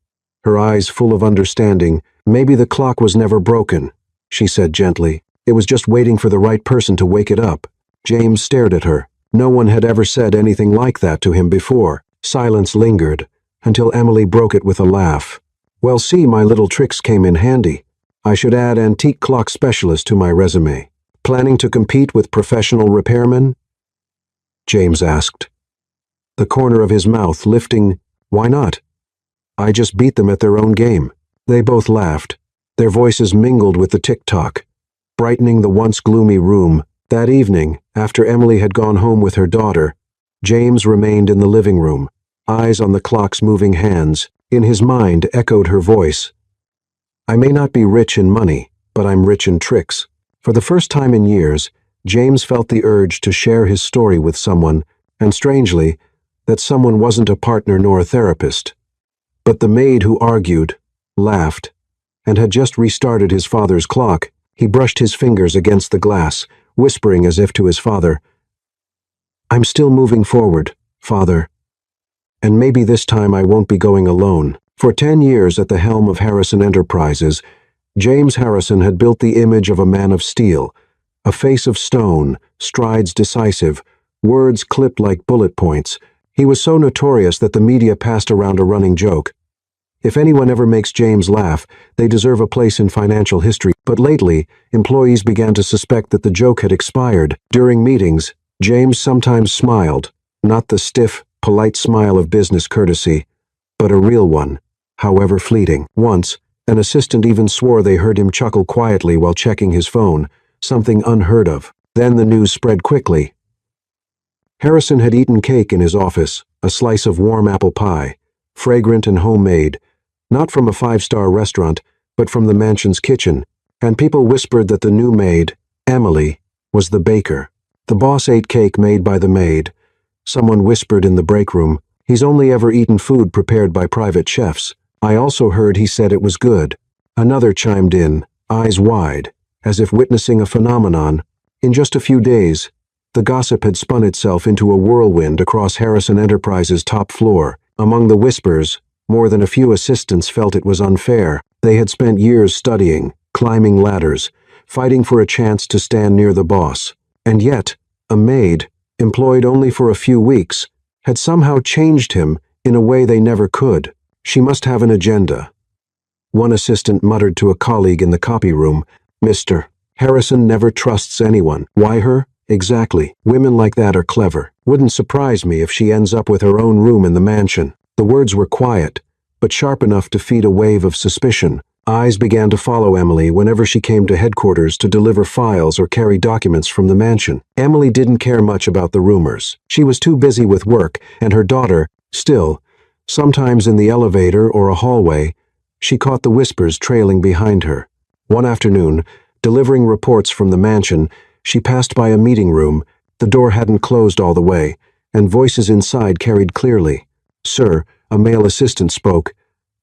her eyes full of understanding. "Maybe the clock was never broken," she said gently. "It was just waiting for the right person to wake it up." James stared at her. No one had ever said anything like that to him before. Silence lingered, until Emily broke it with a laugh. "Well, see, my little tricks came in handy. I should add antique clock specialist to my resume. Planning to compete with professional repairmen? James asked, the corner of his mouth lifting. Why not? I just beat them at their own game. They both laughed. Their voices mingled with the tick-tock, brightening the once gloomy room. That evening, after Emily had gone home with her daughter, James remained in the living room, eyes on the clock's moving hands. In his mind echoed her voice. I may not be rich in money, but I'm rich in tricks. For the first time in years, James felt the urge to share his story with someone, and strangely, that someone wasn't a partner nor a therapist. But the maid who argued, laughed, and had just restarted his father's clock. He brushed his fingers against the glass, whispering as if to his father, I'm still moving forward, Father. And maybe this time I won't be going alone. For 10 years at the helm of Harrison Enterprises, James Harrison had built the image of a man of steel, a face of stone, strides decisive, words clipped like bullet points. He was so notorious that the media passed around a running joke. If anyone ever makes James laugh, they deserve a place in financial history. But lately, employees began to suspect that the joke had expired. During meetings, James sometimes smiled, not the stiff, polite smile of business courtesy, but a real one, however fleeting. Once, an assistant even swore they heard him chuckle quietly while checking his phone, something unheard of. Then the news spread quickly. Harrison had eaten cake in his office, a slice of warm apple pie, fragrant and homemade, not from a five-star restaurant, but from the mansion's kitchen, and people whispered that the new maid, Emily, was the baker. The boss ate cake made by the maid. Someone whispered in the break room, he's only ever eaten food prepared by private chefs. I also heard he said it was good. Another chimed in, eyes wide, as if witnessing a phenomenon. In just a few days, the gossip had spun itself into a whirlwind across Harrison Enterprises' top floor. Among the whispers, more than a few assistants felt it was unfair. They had spent years studying, climbing ladders, fighting for a chance to stand near the boss. And yet, a maid, employed only for a few weeks, had somehow changed him in a way they never could. She must have an agenda. One assistant muttered to a colleague in the copy room, Mr. Harrison never trusts anyone. Why her? Exactly. Women like that are clever. Wouldn't surprise me if she ends up with her own room in the mansion. The words were quiet, but sharp enough to feed a wave of suspicion. Eyes began to follow Emily whenever she came to headquarters to deliver files or carry documents from the mansion. Emily didn't care much about the rumors. She was too busy with work, and her daughter, still, sometimes in the elevator or a hallway, she caught the whispers trailing behind her. One afternoon, delivering reports from the mansion, she passed by a meeting room. The door hadn't closed all the way, and voices inside carried clearly. Sir, a male assistant spoke.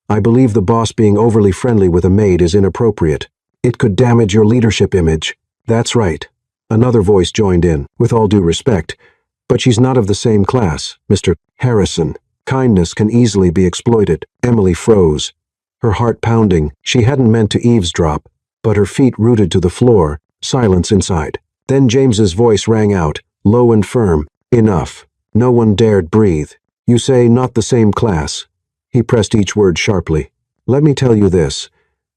I believe the boss being overly friendly with a maid is inappropriate. It could damage your leadership image. That's right. Another voice joined in, with all due respect. But she's not of the same class, Mr. Harrison. Kindness can easily be exploited. Emily froze, her heart pounding. She hadn't meant to eavesdrop, but her feet rooted to the floor, silence inside. Then James's voice rang out, low and firm. Enough. No one dared breathe. You say not the same class. He pressed each word sharply. Let me tell you this.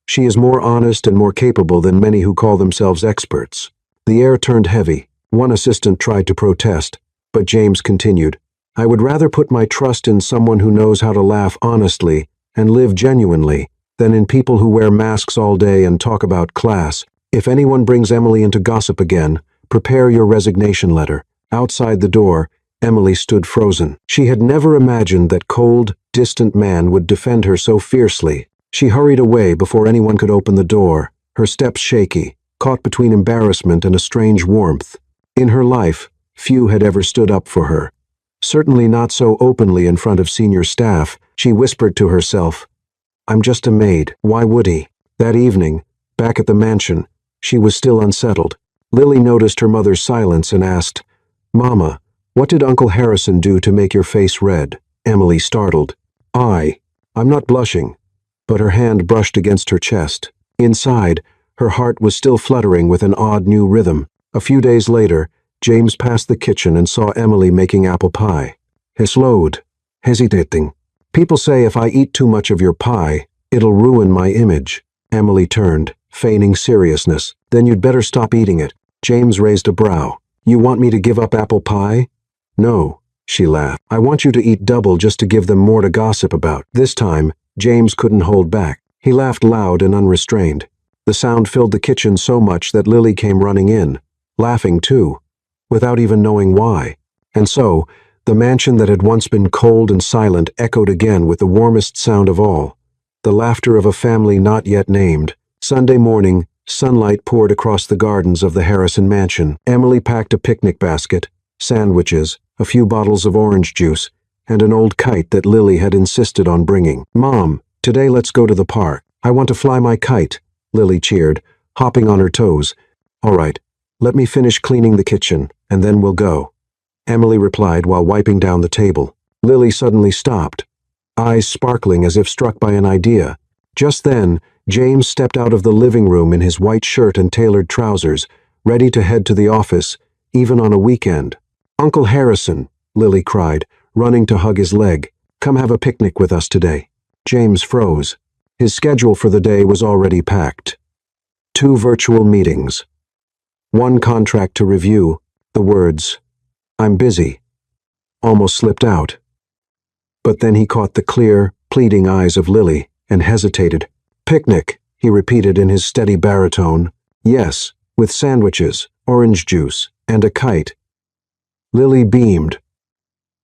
She is more honest and more capable than many who call themselves experts. The air turned heavy. One assistant tried to protest, but James continued. I would rather put my trust in someone who knows how to laugh honestly and live genuinely than in people who wear masks all day and talk about class. If anyone brings Emily into gossip again, prepare your resignation letter. Outside the door, Emily stood frozen. She had never imagined that cold, distant man would defend her so fiercely. She hurried away before anyone could open the door, her steps shaky, caught between embarrassment and a strange warmth. In her life, few had ever stood up for her. Certainly not so openly in front of senior staff. She whispered to herself, I'm just a maid. Why would he? That evening, back at the mansion, she was still unsettled. Lily noticed her mother's silence and asked, Mama, what did Uncle Harrison do to make your face red? Emily startled. I'm not blushing, but her hand brushed against her chest. Inside, her heart was still fluttering with an odd new rhythm. A few days later, James passed the kitchen and saw Emily making apple pie. He slowed, hesitating. People say if I eat too much of your pie, it'll ruin my image. Emily turned, feigning seriousness. Then you'd better stop eating it. James raised a brow. You want me to give up apple pie? No, she laughed. I want you to eat double just to give them more to gossip about. This time, James couldn't hold back. He laughed loud and unrestrained. The sound filled the kitchen so much that Lily came running in, laughing too, without even knowing why. And so, the mansion that had once been cold and silent echoed again with the warmest sound of all, the laughter of a family not yet named. Sunday morning, sunlight poured across the gardens of the Harrison mansion. Emily packed a picnic basket, sandwiches, a few bottles of orange juice, and an old kite that Lily had insisted on bringing. Mom, today let's go to the park. I want to fly my kite, Lily cheered, hopping on her toes. All right, let me finish cleaning the kitchen, and then we'll go, Emily replied while wiping down the table. Lily suddenly stopped, eyes sparkling as if struck by an idea. Just then, James stepped out of the living room in his white shirt and tailored trousers, ready to head to the office, even on a weekend. Uncle Harrison, Lily cried, running to hug his leg. Come have a picnic with us today. James froze. His schedule for the day was already packed. 2 virtual meetings. 1 contract to review. The words, "I'm busy," almost slipped out. But then he caught the clear, pleading eyes of Lily and hesitated. Picnic, he repeated in his steady baritone. Yes, with sandwiches, orange juice, and a kite. Lily beamed,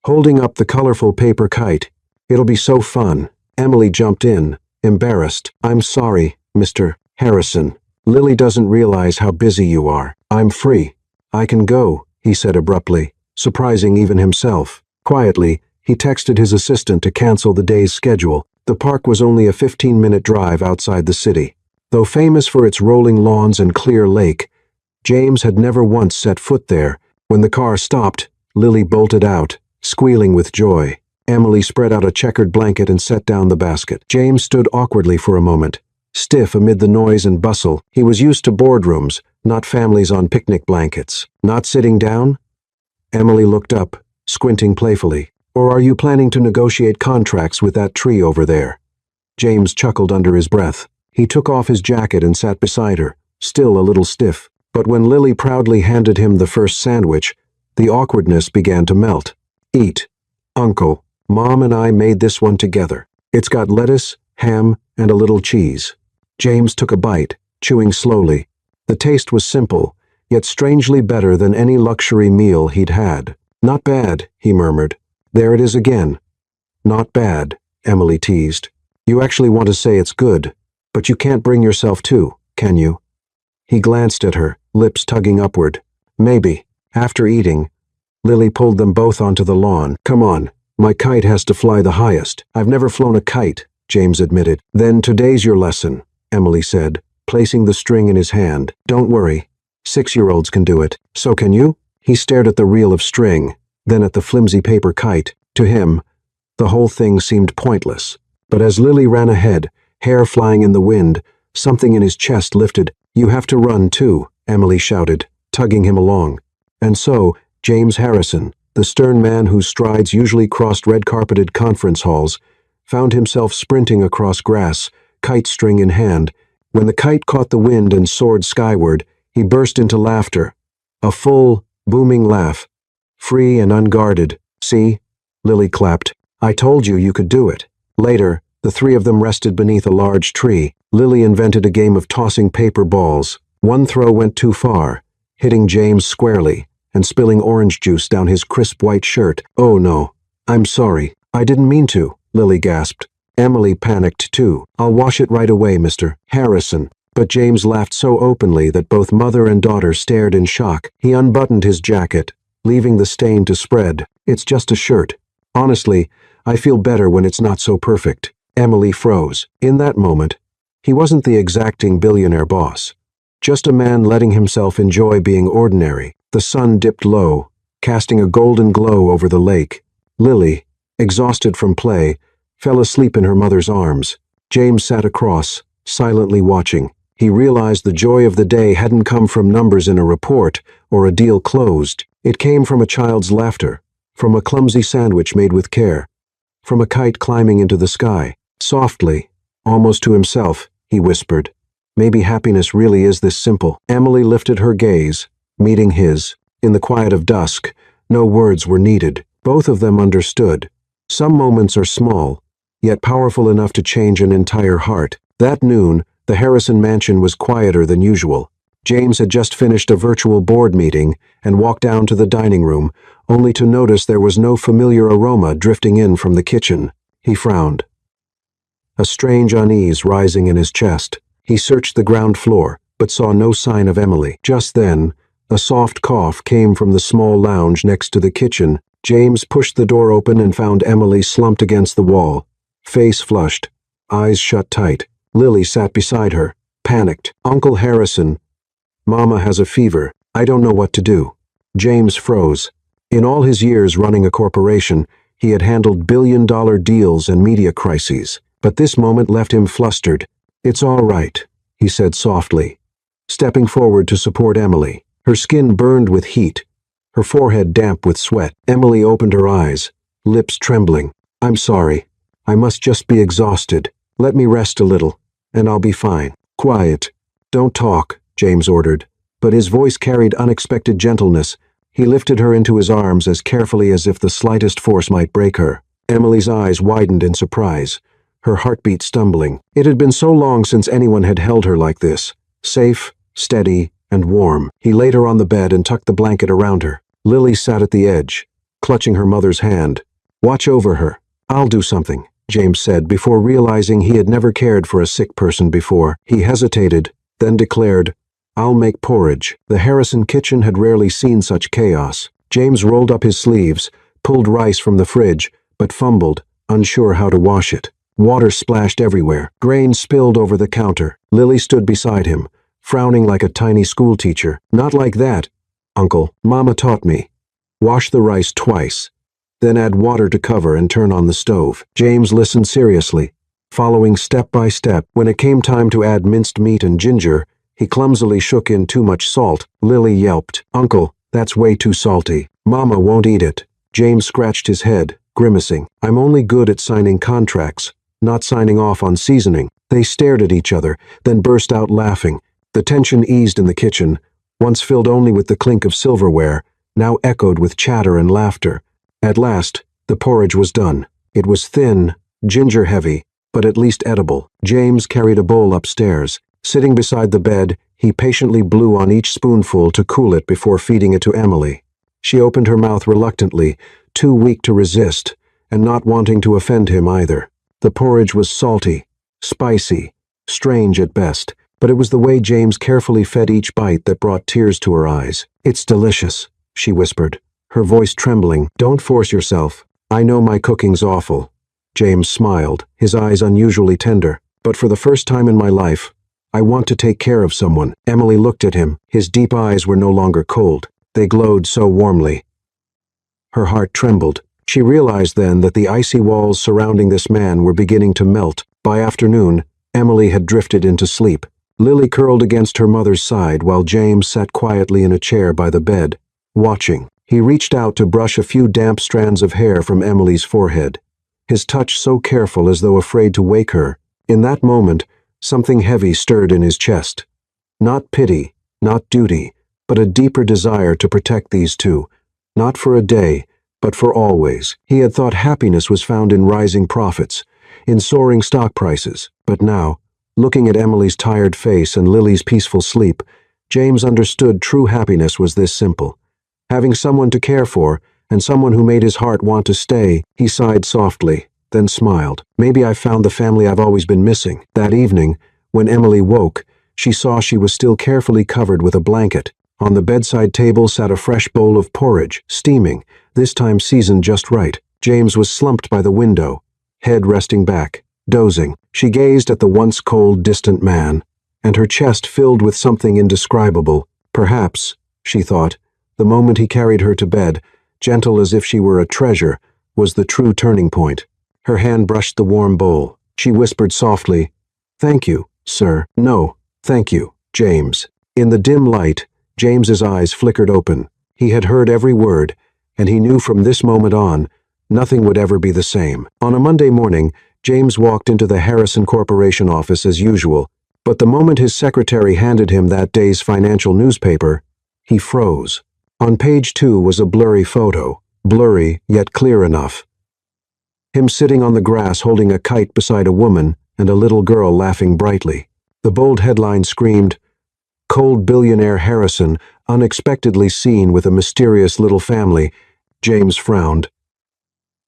holding up the colorful paper kite. It'll be so fun. Emily jumped in, embarrassed. I'm sorry, Mr. Harrison. Lily doesn't realize how busy you are. I'm free. I can go, he said abruptly, surprising even himself. Quietly, he texted his assistant to cancel the day's schedule. The park was only a 15-minute drive outside the city. Though famous for its rolling lawns and clear lake, James had never once set foot there. When the car stopped, Lily bolted out, squealing with joy. Emily spread out a checkered blanket and set down the basket. James stood awkwardly for a moment, stiff amid the noise and bustle. He was used to boardrooms, not families on picnic blankets. Not sitting down? Emily looked up, squinting playfully. Or are you planning to negotiate contracts with that tree over there? James chuckled under his breath. He took off his jacket and sat beside her, still a little stiff. But when Lily proudly handed him the first sandwich, the awkwardness began to melt. Eat. Uncle, Mom and I made this one together. It's got lettuce, ham, and a little cheese. James took a bite, chewing slowly. The taste was simple, yet strangely better than any luxury meal he'd had. Not bad, he murmured. There it is again. Not bad, Emily teased. You actually want to say it's good, but you can't bring yourself to, can you? He glanced at her, lips tugging upward. Maybe. After eating, Lily pulled them both onto the lawn. Come on, my kite has to fly the highest. I've never flown a kite, James admitted. Then today's your lesson, Emily said, placing the string in his hand. Don't worry. 6-year-olds can do it. So can you? He stared at the reel of string, then at the flimsy paper kite. To him, the whole thing seemed pointless. But as Lily ran ahead, hair flying in the wind, something in his chest lifted. You have to run too, Emily shouted, tugging him along. And so, James Harrison, the stern man whose strides usually crossed red-carpeted conference halls, found himself sprinting across grass, kite string in hand. When the kite caught the wind and soared skyward, he burst into laughter. A full, booming laugh. Free and unguarded. See? Lily clapped. I told you you could do it. Later, the 3 of them rested beneath a large tree. Lily invented a game of tossing paper balls. One throw went too far, hitting James squarely and spilling orange juice down his crisp white shirt. Oh no, I'm sorry. I didn't mean to, Lily gasped. Emily panicked too. I'll wash it right away, Mr. Harrison. But James laughed so openly that both mother and daughter stared in shock. He unbuttoned his jacket, leaving the stain to spread. It's just a shirt. Honestly, I feel better when it's not so perfect. Emily froze. In that moment, he wasn't the exacting billionaire boss. Just a man letting himself enjoy being ordinary. The sun dipped low, casting a golden glow over the lake. Lily, exhausted from play, fell asleep in her mother's arms. James sat across, silently watching. He realized the joy of the day hadn't come from numbers in a report or a deal closed. It came from a child's laughter, from a clumsy sandwich made with care, from a kite climbing into the sky. Softly, almost to himself, he whispered, Maybe happiness really is this simple. Emily lifted her gaze, meeting his. In the quiet of dusk, no words were needed. Both of them understood. Some moments are small, yet powerful enough to change an entire heart. That noon, the Harrison mansion was quieter than usual. James had just finished a virtual board meeting and walked down to the dining room, only to notice there was no familiar aroma drifting in from the kitchen. He frowned, a strange unease rising in his chest. He searched the ground floor, but saw no sign of Emily. Just then, a soft cough came from the small lounge next to the kitchen. James pushed the door open and found Emily slumped against the wall, face flushed, eyes shut tight. Lily sat beside her, panicked. "Uncle Harrison, Mama has a fever. I don't know what to do." James froze. In all his years running a corporation, he had handled billion-dollar deals and media crises, but this moment left him flustered. "It's all right," he said softly, stepping forward to support Emily. Her skin burned with heat, her forehead damp with sweat. Emily opened her eyes, lips trembling. "I'm sorry. I must just be exhausted. Let me rest a little, and I'll be fine." "Quiet. Don't talk," James ordered, but his voice carried unexpected gentleness. He lifted her into his arms as carefully as if the slightest force might break her. Emily's eyes widened in surprise, her heartbeat stumbling. It had been so long since anyone had held her like this, safe, steady, and warm. He laid her on the bed and tucked the blanket around her. Lily sat at the edge, clutching her mother's hand. "Watch over her. I'll do something," James said before realizing he had never cared for a sick person before. He hesitated, then declared, "I'll make porridge." The Harrison kitchen had rarely seen such chaos. James rolled up his sleeves, pulled rice from the fridge, but fumbled, unsure how to wash it. Water splashed everywhere. Grain spilled over the counter. Lily stood beside him, frowning like a tiny schoolteacher. "Not like that, Uncle. Mama taught me. Wash the rice twice, then add water to cover and turn on the stove." James listened seriously, following step by step. When it came time to add minced meat and ginger, he clumsily shook in too much salt. Lily yelped, "Uncle, that's way too salty. Mama won't eat it." James scratched his head, grimacing. "I'm only good at signing contracts, not signing off on seasoning." They stared at each other, then burst out laughing. The tension eased in the kitchen, once filled only with the clink of silverware, now echoed with chatter and laughter. At last, the porridge was done. It was thin, ginger-heavy, but at least edible. James carried a bowl upstairs. Sitting beside the bed, he patiently blew on each spoonful to cool it before feeding it to Emily. She opened her mouth reluctantly, too weak to resist, and not wanting to offend him either. The porridge was salty, spicy, strange at best, but it was the way James carefully fed each bite that brought tears to her eyes. "It's delicious," she whispered, her voice trembling. "Don't force yourself. I know my cooking's awful." James smiled, his eyes unusually tender. "But for the first time in my life, I want to take care of someone." Emily looked at him. His deep eyes were no longer cold. They glowed so warmly. Her heart trembled. She realized then that the icy walls surrounding this man were beginning to melt. By afternoon, Emily had drifted into sleep. Lily curled against her mother's side while James sat quietly in a chair by the bed, watching. He reached out to brush a few damp strands of hair from Emily's forehead, his touch so careful as though afraid to wake her. In that moment, something heavy stirred in his chest. Not pity, not duty, but a deeper desire to protect these two, not for a day, but for always. He had thought happiness was found in rising profits, in soaring stock prices, but now, looking at Emily's tired face and Lily's peaceful sleep, James understood true happiness was this simple. Having someone to care for, and someone who made his heart want to stay. He sighed softly, then smiled. "Maybe I've found the family I've always been missing." That evening, when Emily woke, she saw she was still carefully covered with a blanket. On the bedside table sat a fresh bowl of porridge, steaming, this time seasoned just right. James was slumped by the window, head resting back, dozing. She gazed at the once cold, distant man, and her chest filled with something indescribable. Perhaps, she thought, the moment he carried her to bed, gentle as if she were a treasure, was the true turning point. Her hand brushed the warm bowl. She whispered softly, "Thank you, sir." "No, thank you, James." In the dim light, James's eyes flickered open. He had heard every word, and he knew from this moment on, nothing would ever be the same. On a Monday morning, James walked into the Harrison Corporation office as usual, But the moment his secretary handed him that day's financial newspaper, he froze. On page 2 was a blurry photo, blurry yet clear enough. Him sitting on the grass holding a kite beside a woman and a little girl laughing brightly. The bold headline screamed, "Cold Billionaire Harrison, unexpectedly seen with a mysterious little family." James frowned,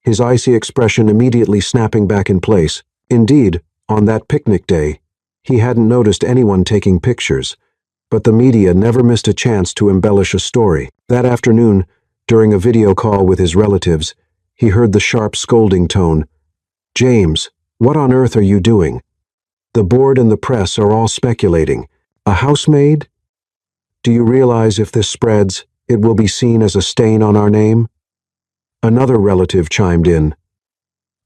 his icy expression immediately snapping back in place. Indeed, on that picnic day, he hadn't noticed anyone taking pictures, but the media never missed a chance to embellish a story. That afternoon, during a video call with his relatives, he heard the sharp scolding tone. "James, what on earth are you doing? The board and the press are all speculating. A housemaid? Do you realize if this spreads, it will be seen as a stain on our name?" Another relative chimed in.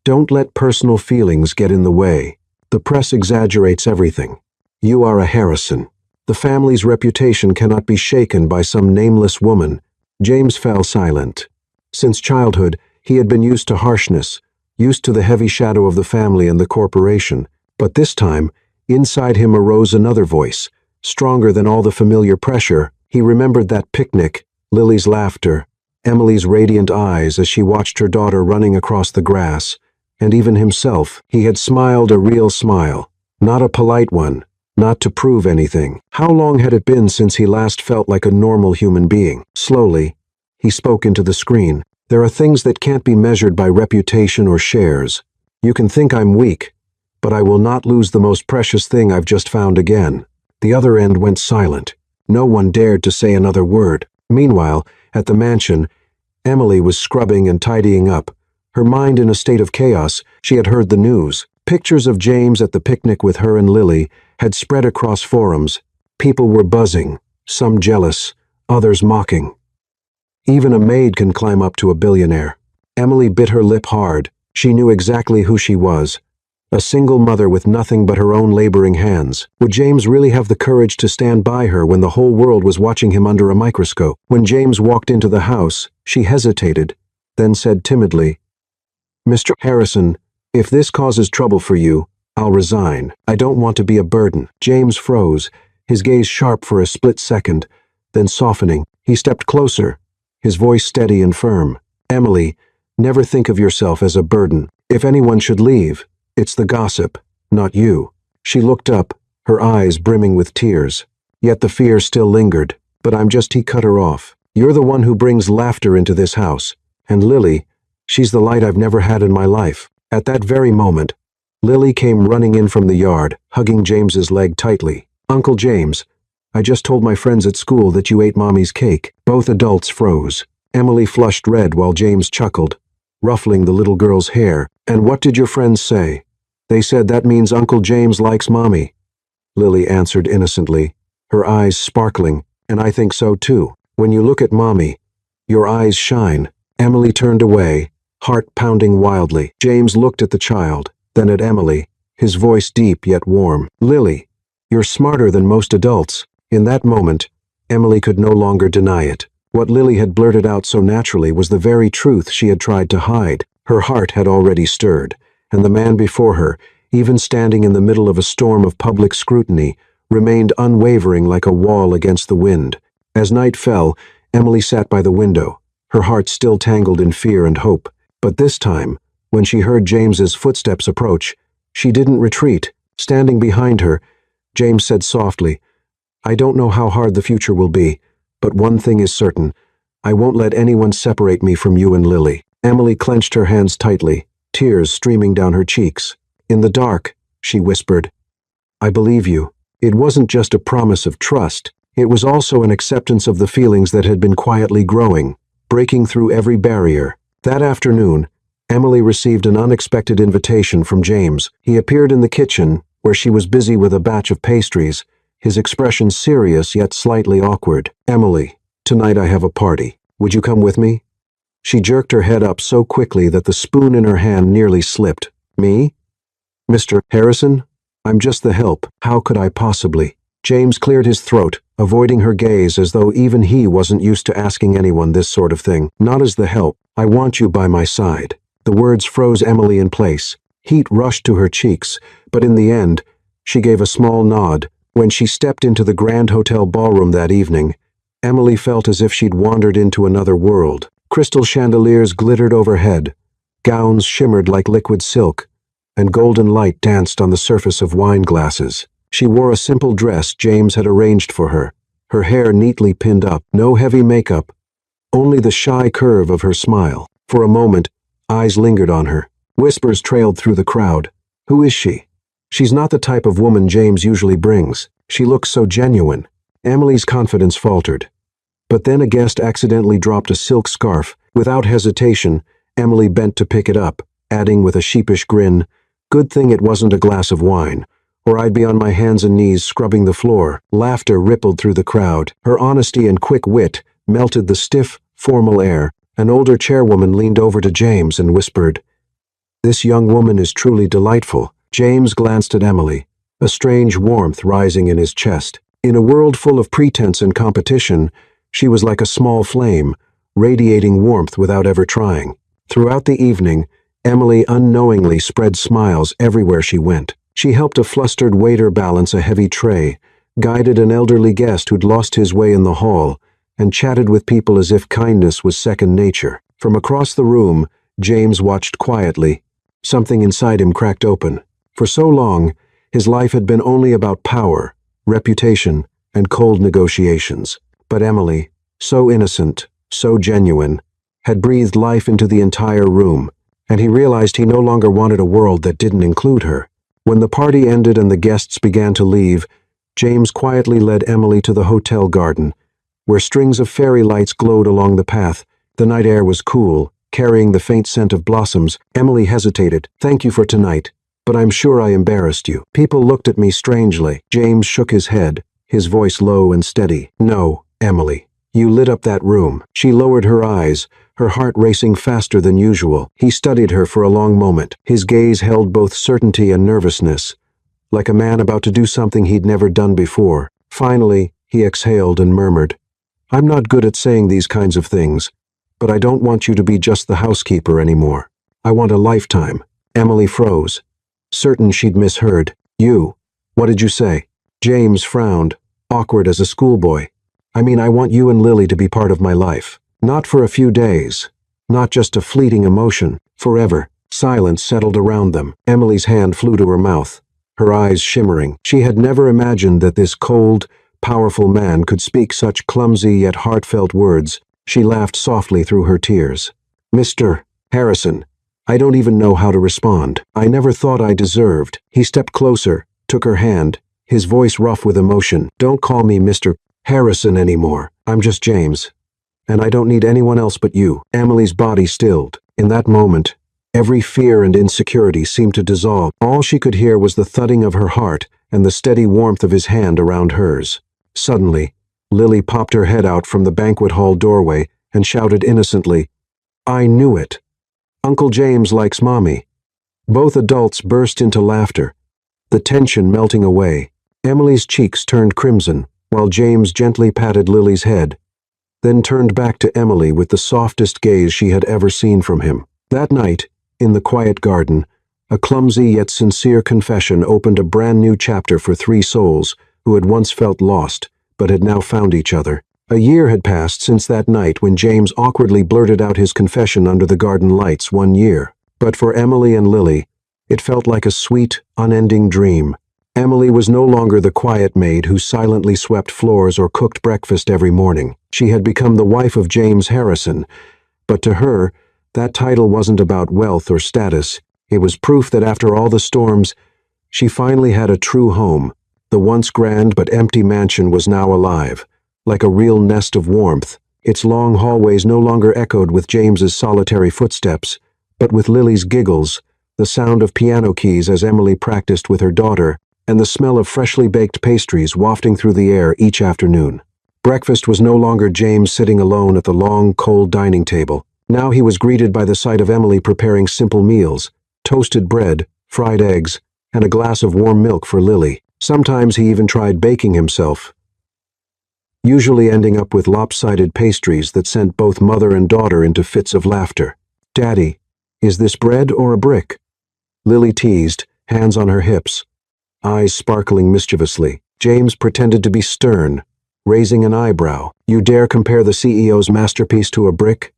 "Don't let personal feelings get in the way. The press exaggerates everything. You are a Harrison. The family's reputation cannot be shaken by some nameless woman." James fell silent. Since childhood, he had been used to harshness, used to the heavy shadow of the family and the corporation. But this time, inside him arose another voice, stronger than all the familiar pressure. He remembered that picnic, Lily's laughter, Emily's radiant eyes as she watched her daughter running across the grass, and even himself. He had smiled a real smile, not a polite one, not to prove anything. How long had it been since he last felt like a normal human being? Slowly, he spoke into the screen. "There are things that can't be measured by reputation or shares. You can think I'm weak, but I will not lose the most precious thing I've just found again." The other end went silent. No one dared to say another word. Meanwhile, at the mansion, Emily was scrubbing and tidying up, her mind in a state of chaos. She had heard the news. Pictures of James at the picnic with her and Lily had spread across forums. People were buzzing, some jealous, others mocking. Even a maid can climb up to a billionaire. Emily bit her lip hard. She knew exactly who she was. A single mother with nothing but her own laboring hands. Would James really have the courage to stand by her when the whole world was watching him under a microscope? When James walked into the house, she hesitated, then said timidly, "Mr. Harrison, if this causes trouble for you, I'll resign. I don't want to be a burden." James froze, his gaze sharp for a split second, then softening. He stepped closer, his voice steady and firm. "Emily, never think of yourself as a burden. If anyone should leave, it's the gossip, not you." She looked up, her eyes brimming with tears. Yet the fear still lingered. "But he cut her off. "You're the one who brings laughter into this house. And Lily, she's the light I've never had in my life." At that very moment, Lily came running in from the yard, hugging James's leg tightly. "Uncle James, I just told my friends at school that you ate Mommy's cake." Both adults froze. Emily flushed red while James chuckled, ruffling the little girl's hair. "And what did your friends say?" "They said that means Uncle James likes Mommy," Lily answered innocently, her eyes sparkling. "And I think so too. When you look at Mommy, your eyes shine." Emily turned away, heart pounding wildly. James looked at the child, then at Emily, his voice deep yet warm. "Lily, you're smarter than most adults." In that moment, Emily could no longer deny it. What Lily had blurted out so naturally was the very truth she had tried to hide. Her heart had already stirred, and the man before her, even standing in the middle of a storm of public scrutiny, remained unwavering like a wall against the wind. As night fell, Emily sat by the window, her heart still tangled in fear and hope. But this time, when she heard James's footsteps approach, she didn't retreat. Standing behind her, James said softly, "I don't know how hard the future will be, but one thing is certain. I won't let anyone separate me from you and Lily." Emily clenched her hands tightly, tears streaming down her cheeks. "In the dark," she whispered, "I believe you." It wasn't just a promise of trust. It was also an acceptance of the feelings that had been quietly growing, breaking through every barrier. That afternoon, Emily received an unexpected invitation from James. He appeared in the kitchen, where she was busy with a batch of pastries, his expression serious yet slightly awkward. "Emily, tonight I have a party. Would you come with me?" She jerked her head up so quickly that the spoon in her hand nearly slipped. "Me? Mr. Harrison? I'm just the help. How could I possibly?" James cleared his throat, avoiding her gaze as though even he wasn't used to asking anyone this sort of thing. "Not as the help. I want you by my side." The words froze Emily in place. Heat rushed to her cheeks, but in the end, She gave a small nod. When she stepped into the Grand Hotel ballroom that evening, Emily felt as if she'd wandered into another world. Crystal chandeliers glittered overhead, gowns shimmered like liquid silk, and golden light danced on the surface of wine glasses. She wore a simple dress James had arranged for her hair neatly pinned up, no heavy makeup, only the shy curve of her smile. For a moment, eyes lingered on her. Whispers trailed through the crowd. Who is she? She's not the type of woman James usually brings. She looks so genuine. Emily's confidence faltered. But then a guest accidentally dropped a silk scarf. Without hesitation, Emily bent to pick it up, adding with a sheepish grin, "Good thing it wasn't a glass of wine, or I'd be on my hands and knees scrubbing the floor." Laughter rippled through the crowd. Her honesty and quick wit melted the stiff, formal air. An older chairwoman leaned over to James and whispered, "This young woman is truly delightful." James glanced at Emily, a strange warmth rising in his chest. In a world full of pretense and competition, she was like a small flame, radiating warmth without ever trying. Throughout the evening, Emily unknowingly spread smiles everywhere she went. She helped a flustered waiter balance a heavy tray, guided an elderly guest who'd lost his way in the hall, and chatted with people as if kindness was second nature. From across the room, James watched quietly. Something inside him cracked open. For so long, his life had been only about power, reputation, and cold negotiations. But Emily, so innocent, so genuine, had breathed life into the entire room, and he realized he no longer wanted a world that didn't include her. When the party ended and the guests began to leave, James quietly led Emily to the hotel garden, where strings of fairy lights glowed along the path. The night air was cool, carrying the faint scent of blossoms. Emily hesitated. "Thank you for tonight, but I'm sure I embarrassed you." People looked at me strangely. James shook his head, his voice low and steady. "No, Emily. You lit up that room." She lowered her eyes, her heart racing faster than usual. He studied her for a long moment. His gaze held both certainty and nervousness, like a man about to do something he'd never done before. Finally, he exhaled and murmured, "I'm not good at saying these kinds of things, but I don't want you to be just the housekeeper anymore. I want a lifetime." Emily froze, certain she'd misheard. "You? What did you say?" James frowned, awkward as a schoolboy. "I mean, I want you and Lily to be part of my life. Not for a few days. Not just a fleeting emotion. Forever." Silence settled around them. Emily's hand flew to her mouth, her eyes shimmering. She had never imagined that this cold, powerful man could speak such clumsy yet heartfelt words. She laughed softly through her tears. "Mr. Harrison, I don't even know how to respond. I never thought I deserved." He stepped closer, took her hand, his voice rough with emotion. "Don't call me Mr. Harrison anymore. I'm just James. And I don't need anyone else but you." Emily's body stilled. In that moment, every fear and insecurity seemed to dissolve. All she could hear was the thudding of her heart and the steady warmth of his hand around hers. Suddenly, Lily popped her head out from the banquet hall doorway and shouted innocently, "I knew it. Uncle James likes Mommy." Both adults burst into laughter, the tension melting away. Emily's cheeks turned crimson, while James gently patted Lily's head, then turned back to Emily with the softest gaze she had ever seen from him. That night, in the quiet garden, a clumsy yet sincere confession opened a brand new chapter for three souls who had once felt lost, but had now found each other. A year had passed since that night when James awkwardly blurted out his confession under the garden lights. 1 year. But for Emily and Lily, it felt like a sweet, unending dream. Emily was no longer the quiet maid who silently swept floors or cooked breakfast every morning. She had become the wife of James Harrison, but to her, that title wasn't about wealth or status. It was proof that after all the storms, she finally had a true home. The once grand but empty mansion was now alive, like a real nest of warmth. Its long hallways no longer echoed with James's solitary footsteps, but with Lily's giggles, the sound of piano keys as Emily practiced with her daughter, and the smell of freshly baked pastries wafting through the air each afternoon. Breakfast was no longer James sitting alone at the long, cold dining table. Now he was greeted by the sight of Emily preparing simple meals, toasted bread, fried eggs, and a glass of warm milk for Lily. Sometimes he even tried baking himself, usually ending up with lopsided pastries that sent both mother and daughter into fits of laughter. "Daddy, is this bread or a brick?" Lily teased, hands on her hips. eyes sparkling mischievously. James pretended to be stern, raising an eyebrow. You dare compare the CEO's masterpiece to a brick?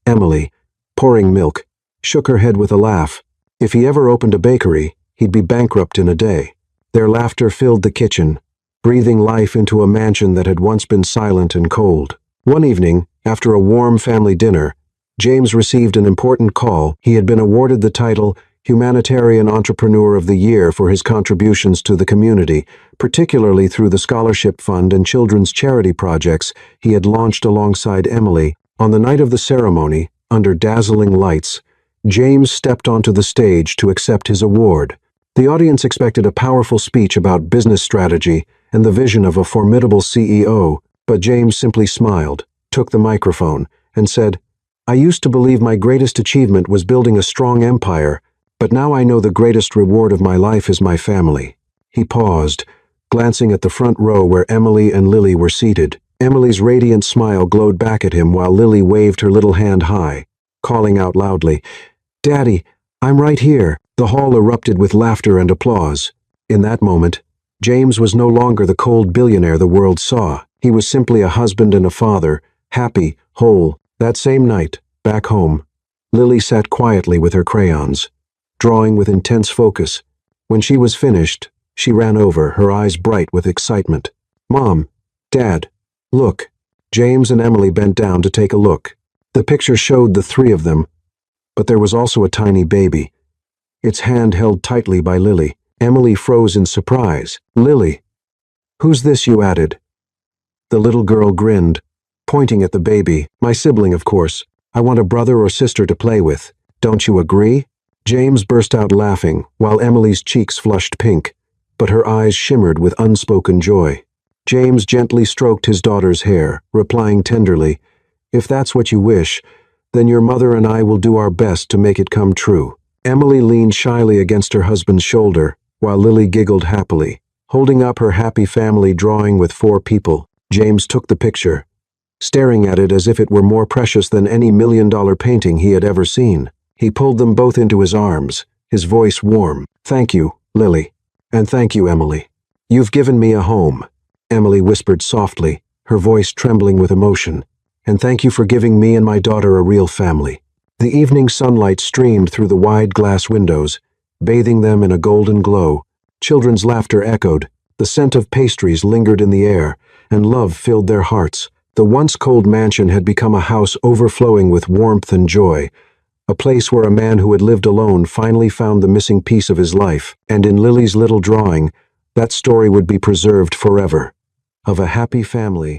Emily, pouring milk, shook her head with a laugh. If he ever opened a bakery, he'd be bankrupt in a day. Their laughter filled the kitchen, breathing life into a mansion that had once been silent and cold. One evening, after a warm family dinner, James received an important call. He had been awarded the title Humanitarian Entrepreneur of the Year for his contributions to the community, particularly through the scholarship fund and children's charity projects he had launched alongside Emily. On the night of the ceremony, under dazzling lights, James stepped onto the stage to accept his award. The audience expected a powerful speech about business strategy and the vision of a formidable CEO, but James simply smiled, took the microphone, and said, I used to believe my greatest achievement was building a strong empire, but now I know the greatest reward of my life is my family. He paused, glancing at the front row where Emily and Lily were seated. Emily's radiant smile glowed back at him while Lily waved her little hand high, calling out loudly, Daddy, I'm right here. The hall erupted with laughter and applause. In that moment, James was no longer the cold billionaire the world saw. He was simply a husband and a father, happy, whole. That same night, back home, Lily sat quietly with her crayons, drawing with intense focus. When she was finished, she ran over, her eyes bright with excitement. Mom, Dad, look. James and Emily bent down to take a look. The picture showed the three of them, but there was also a tiny baby, its hand held tightly by Lily. Emily froze in surprise. Lily, who's this, you added? The little girl grinned, pointing at the baby. My sibling, of course. I want a brother or sister to play with. Don't you agree? James burst out laughing, while Emily's cheeks flushed pink, but her eyes shimmered with unspoken joy. James gently stroked his daughter's hair, replying tenderly, If that's what you wish, then your mother and I will do our best to make it come true. Emily leaned shyly against her husband's shoulder, while Lily giggled happily, holding up her happy family drawing with 4 people. James took the picture, staring at it as if it were more precious than any $1,000,000 painting he had ever seen. He pulled them both into his arms, his voice warm. Thank you, Lily. And thank you, Emily. You've given me a home, Emily whispered softly, her voice trembling with emotion. And thank you for giving me and my daughter a real family. The evening sunlight streamed through the wide glass windows, bathing them in a golden glow. Children's laughter echoed, the scent of pastries lingered in the air, and love filled their hearts. The once cold mansion had become a house overflowing with warmth and joy, a place where a man who had lived alone finally found the missing piece of his life. And in Lily's little drawing, that story would be preserved forever, of a happy family